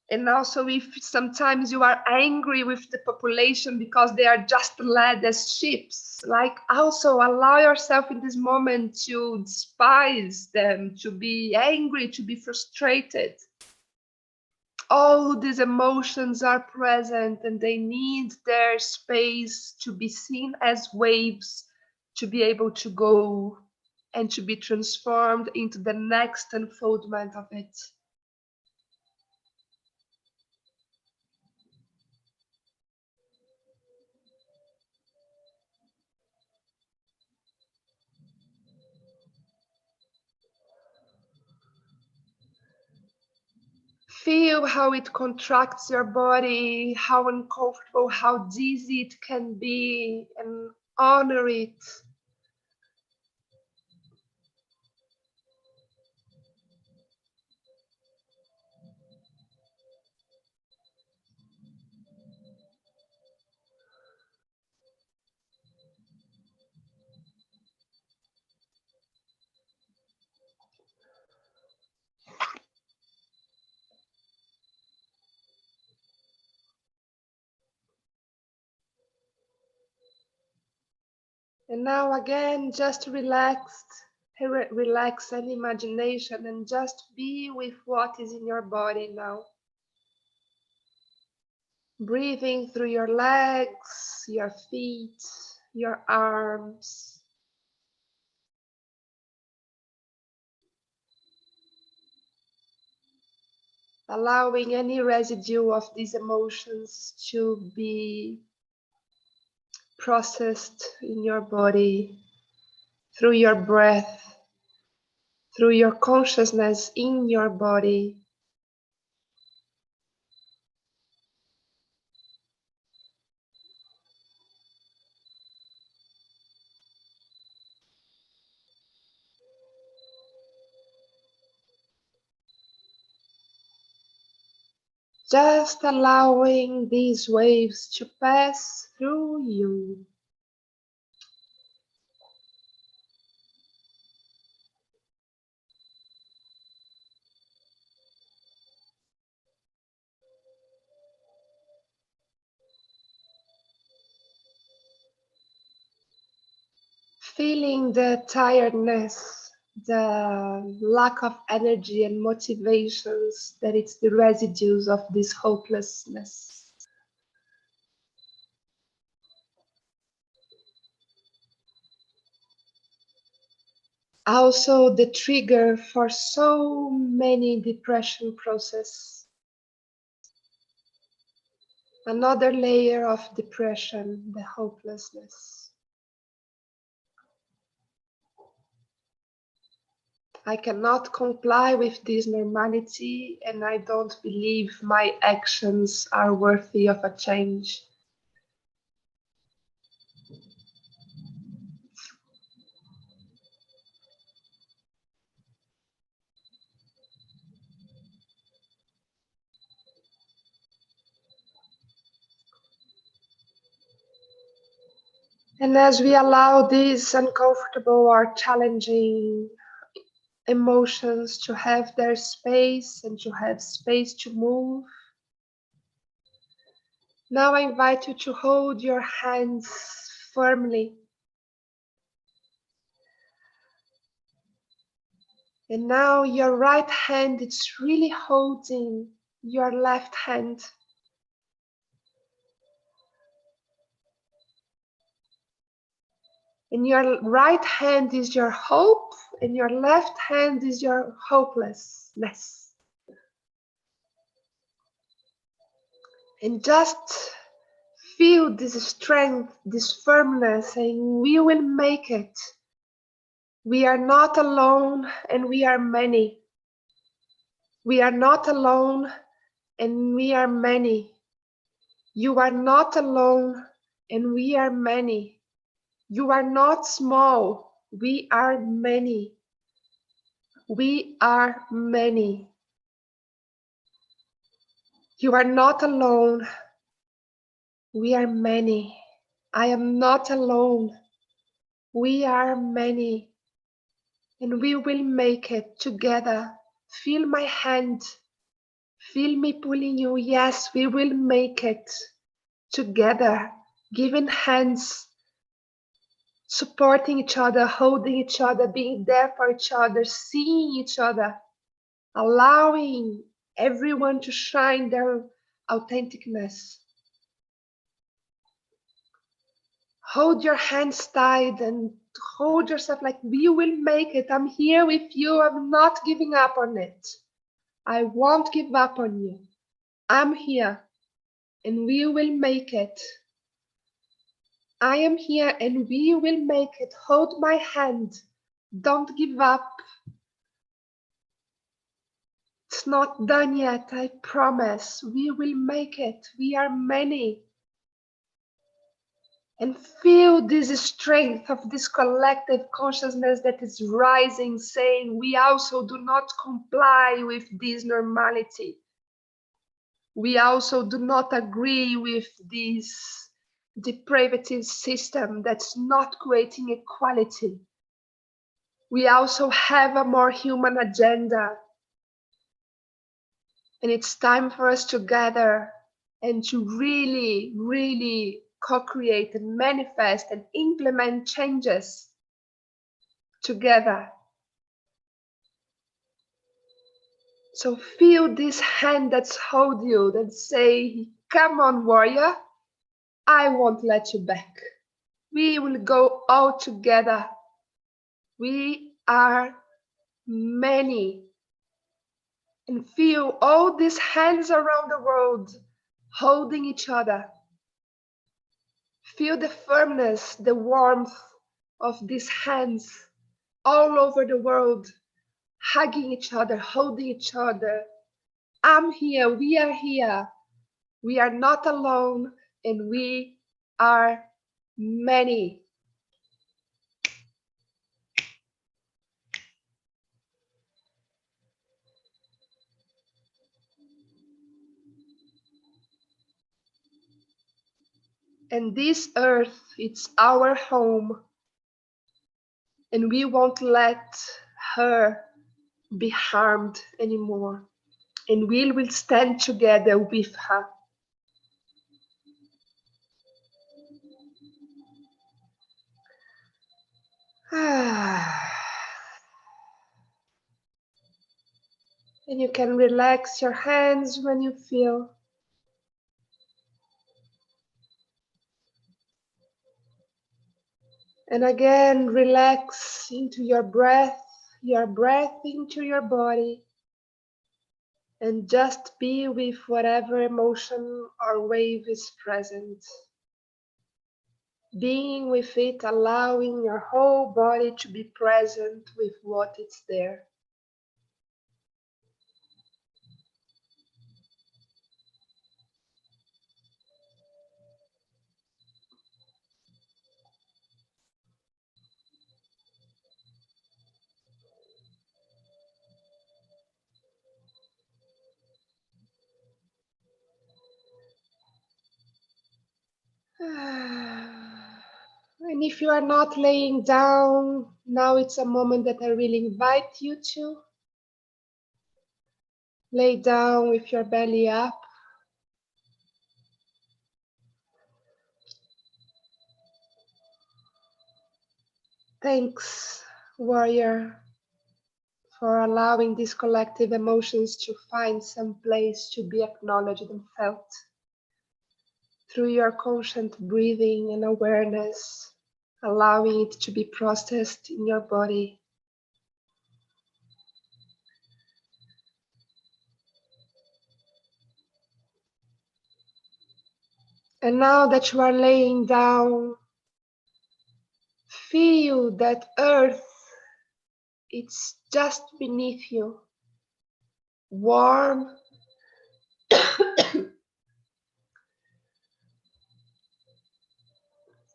And also, if sometimes you are angry with the population because they are just led as sheep, like also allow yourself in this moment to despise them, to be angry, to be frustrated. All these emotions are present and they need their space to be seen as waves, to be able to go and to be transformed into the next unfoldment of it. Feel how it contracts your body, how uncomfortable, how dizzy it can be, and honor it. And now again, just relax any imagination and just be with what is in your body now. Breathing through your legs, your feet, your arms. Allowing any residue of these emotions to be processed in your body through your breath, through your consciousness in your body. Just allowing these waves to pass through you. Feeling the tiredness, the lack of energy and motivations, that it's the residues of this hopelessness. Also the trigger for so many depression process. Another layer of depression, the hopelessness. I cannot comply with this normality, and I don't believe my actions are worthy of a change. And as we allow these uncomfortable or challenging emotions to have their space and to have space to move, now I invite you to hold your hands firmly. And now your right hand is really holding your left hand. And your right hand is your hope, and your left hand is your hopelessness. And just feel this strength, this firmness, saying, we will make it. We are not alone, and we are many. We are not alone, and we are many. You are not alone, and we are many. You are not small. We are many. We are many. You are not alone. We are many. I am not alone. We are many. And we will make it together. Feel my hand. Feel me pulling you. Yes, we will make it together. Giving hands, supporting each other, holding each other, being there for each other, seeing each other, allowing everyone to shine their authenticness. Hold your hands tight and hold yourself like, we will make it. I'm here with you. I'm not giving up on it. I won't give up on you. I'm here and we will make it. I am here and we will make it. Hold my hand. Don't give up. It's not done yet, I promise. We will make it. We are many. And feel this strength of this collective consciousness that is rising, saying we also do not comply with this normality. We also do not agree with this depraved system that's not creating equality. We also have a more human agenda. And it's time for us to gather and to really, really co-create and manifest and implement changes together. So feel this hand that's hold you, that say, come on, warrior, I won't let you back. We will go all together. We are many. And feel all these hands around the world holding each other. Feel the firmness, the warmth of these hands all over the world, hugging each other, holding each other. I'm here, we are here. We are not alone, and we are many. And this earth, it's our home, and we won't let her be harmed anymore. And we will stand together with her. And you can relax your hands when you feel. And again, relax into your breath into your body. And just be with whatever emotion or wave is present. Being with it, allowing your whole body to be present with what is there. And if you are not laying down, now it's a moment that I really invite you to lay down with your belly up. Thanks, warrior, for allowing these collective emotions to find some place to be acknowledged and felt. Through your conscious breathing and awareness, allowing it to be processed in your body. And now that you are laying down, feel that earth, it's just beneath you, warm,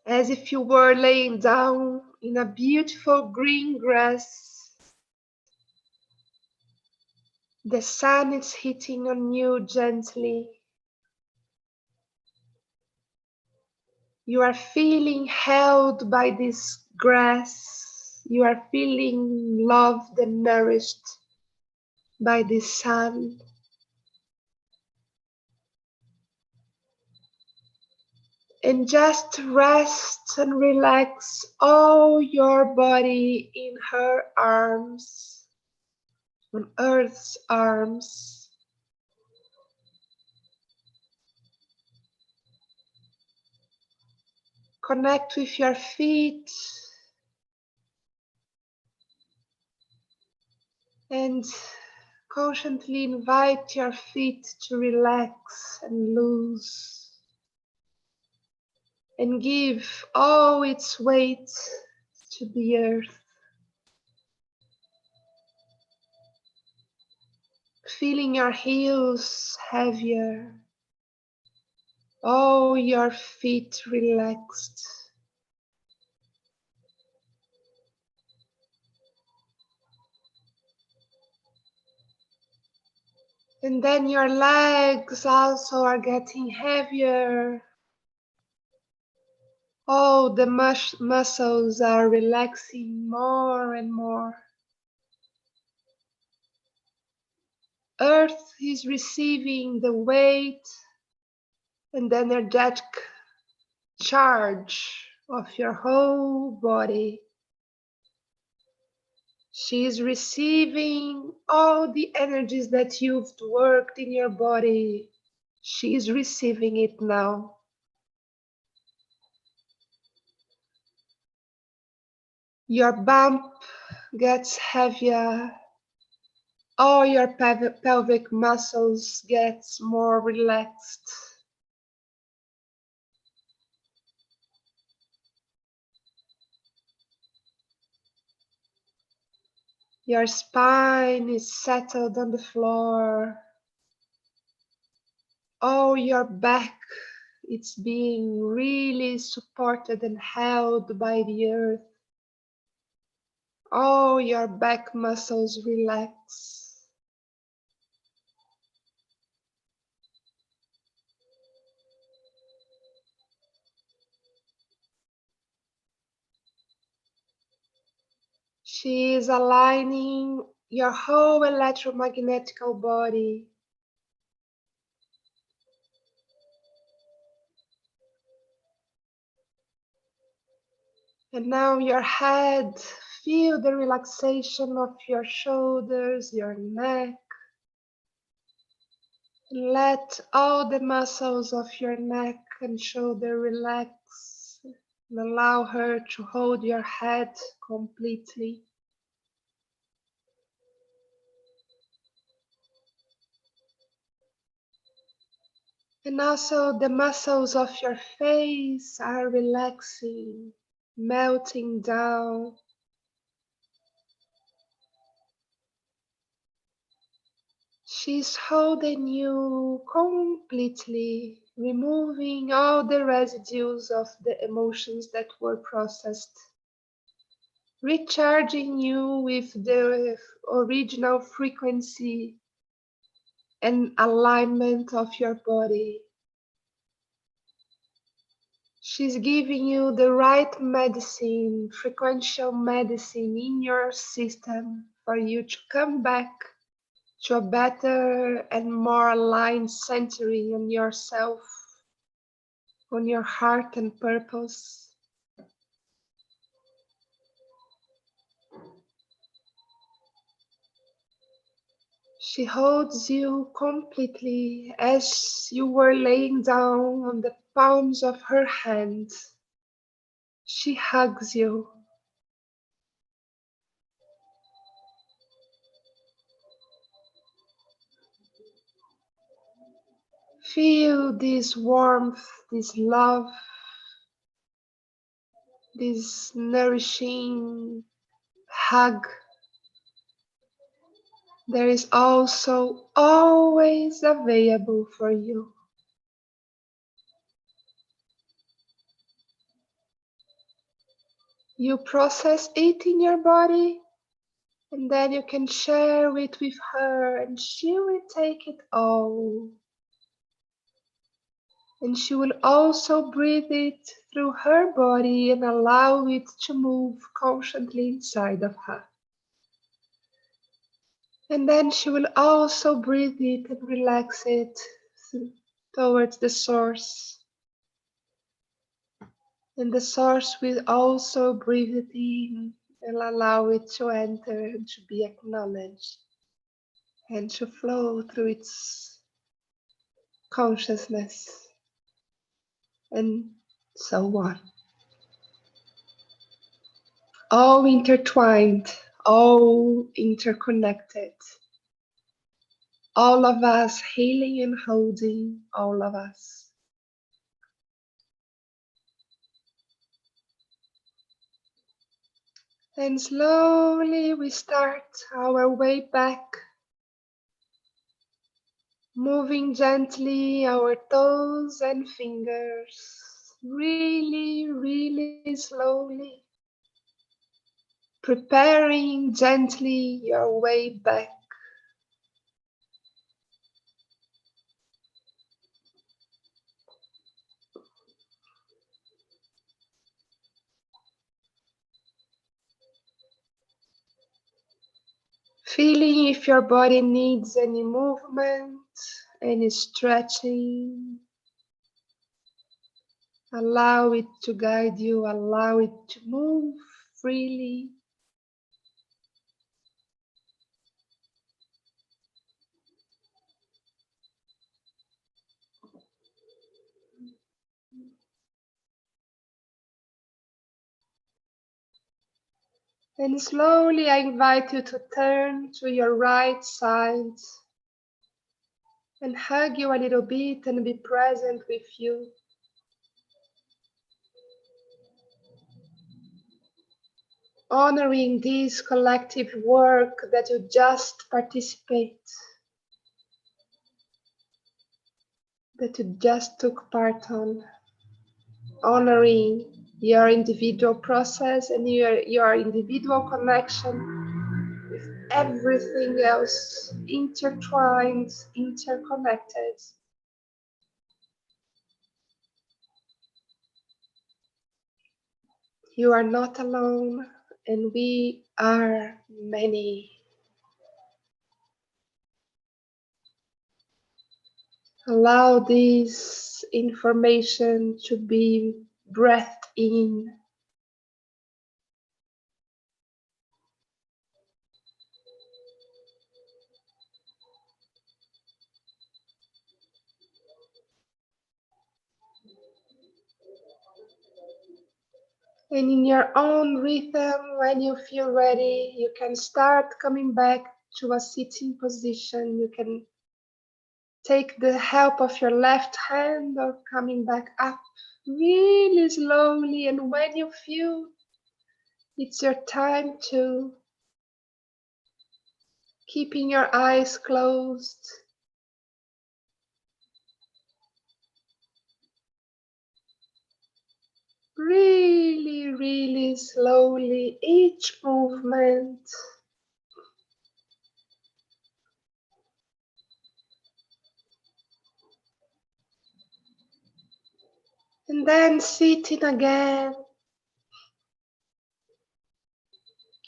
as if you were laying down in a beautiful green grass. The sun is hitting on you gently. You are feeling held by this grass. You are feeling loved and nourished by the sun. And just rest and relax all your body in her arms, on Earth's arms. Connect with your feet and consciously invite your feet to relax and loose and give all its weight to the earth. Feeling your heels heavier, all your feet relaxed. And then your legs also are getting heavier. All the muscles are relaxing more and more. Earth is receiving the weight and the energetic charge of your whole body. She is receiving all the energies that you've worked in your body. She is receiving it now. Your bump gets heavier. All your pelvic muscles gets more relaxed. Your spine is settled on the floor. Oh, your back, it's being really supported and held by the earth. Oh, your back muscles relax. She is aligning your whole electromagnetical body. And now your head, feel the relaxation of your shoulders, your neck. Let all the muscles of your neck and shoulder relax and allow her to hold your head completely. And also the muscles of your face are relaxing, melting down. She's holding you completely, removing all the residues of the emotions that were processed, recharging you with the original frequency and alignment of your body. She's giving you the right medicine, frequential medicine in your system for you to come back to a better and more aligned centering on yourself, on your heart and purpose. She holds you completely as you were laying down on the palms of her hands. She hugs you. Feel this warmth, this love, this nourishing hug. There is also always available for you. You process it in your body, and then you can share it with her, and she will take it all. And she will also breathe it through her body and allow it to move consciously inside of her. And then she will also breathe it and relax it towards the source. And the source will also breathe it in and allow it to enter and to be acknowledged and to flow through its consciousness, and so on. All intertwined, all interconnected. All of us healing and holding all of us. And slowly we start our way back, moving gently our toes and fingers, really, really slowly, preparing gently your way back. Feeling if your body needs any movement, any stretching. Allow it to guide you, allow it to move freely. And slowly I invite you to turn to your right side and hug you a little bit and be present with you. Honoring this collective work that you just participate, that you just took part on. Honoring your individual process and your individual connection with everything else intertwined, interconnected. You are not alone, and we are many. Allow this information to be breathed in. And in your own rhythm, when you feel ready, you can start coming back to a sitting position. You can take the help of your left hand or coming back up really slowly. And when you feel it's your time to keeping your eyes closed, really, really slowly, each movement. And then sitting again.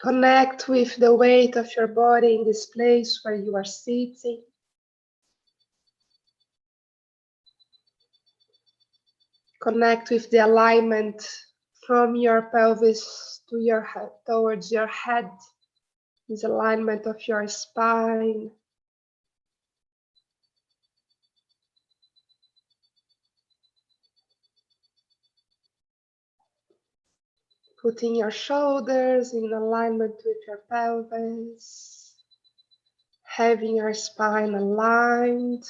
Connect with the weight of your body in this place where you are sitting. Connect with the alignment from your pelvis to your head, towards your head. This alignment of your spine. Putting your shoulders in alignment with your pelvis. Having your spine aligned.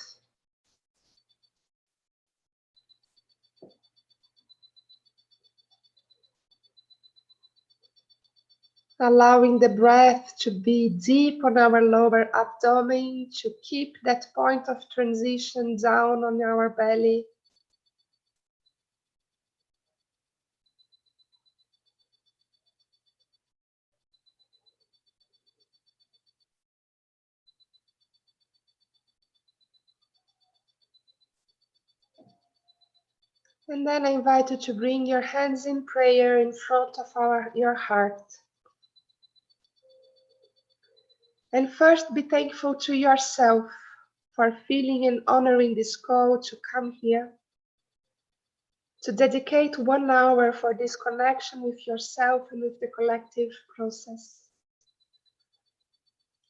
Allowing the breath to be deep on our lower abdomen, to keep that point of transition down on our belly. And then I invite you to bring your hands in prayer in front of your heart. And first be thankful to yourself for feeling and honoring this call to come here, to dedicate 1 hour for this connection with yourself and with the collective process.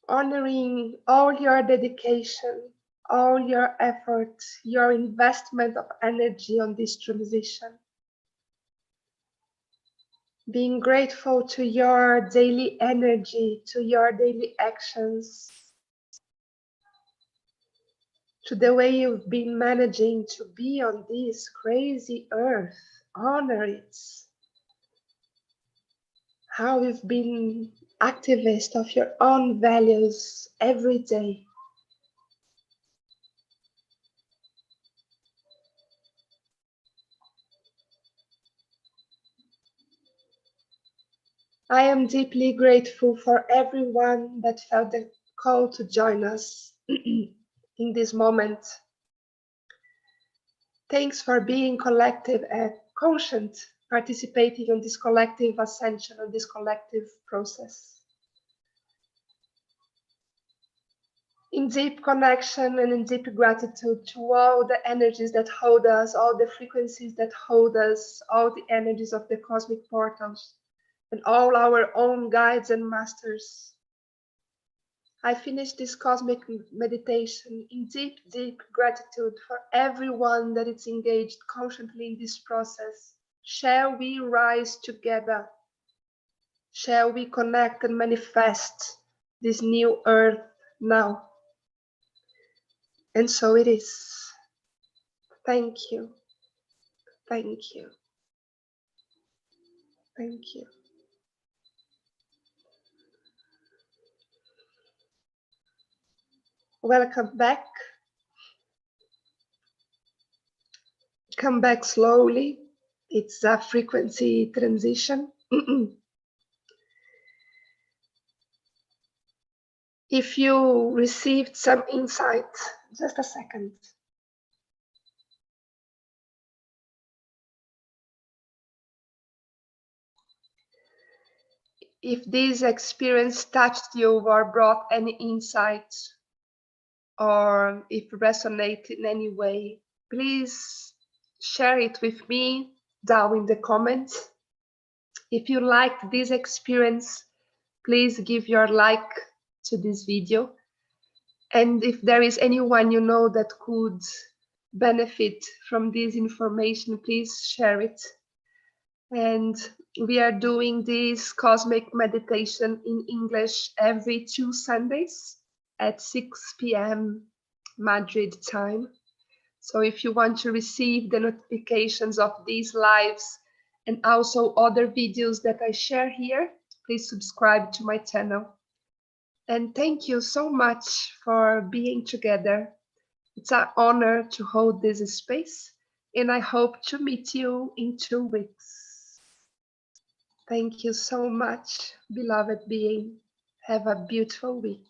Honoring all your dedication, all your effort, your investment of energy on this transition. Being grateful to your daily energy, to your daily actions, to the way you've been managing to be on this crazy earth. Honor it. How you've been activist of your own values every day. I am deeply grateful for everyone that felt the call to join us in this moment. Thanks for being collective and conscient, participating in this collective ascension, on this collective process. in deep connection and in deep gratitude to all the energies that hold us, all the frequencies that hold us, all the energies of the cosmic portals, and all our own guides and masters. I finish this cosmic meditation in deep, deep gratitude for everyone that is engaged constantly in this process. Shall we rise together? Shall we connect and manifest this new earth now? And so it is. Thank you. Thank you. Thank you. Welcome back. Come back slowly. It's a frequency transition. If you received some insight, just a second. If this experience touched you or brought any insight, or if it resonated in any way, please share it with me down in the comments. If you liked this experience, please give your like to this video. And if there is anyone you know that could benefit from this information, please share it. And we are doing this cosmic meditation in English every 2 Sundays at 6 p.m. Madrid time. So if you want to receive the notifications of these lives and also other videos that I share here, please subscribe to my channel. And thank you so much for being together. It's an honor to hold this space, and I hope to meet you in 2 weeks. Thank you so much, beloved being. Have a beautiful week.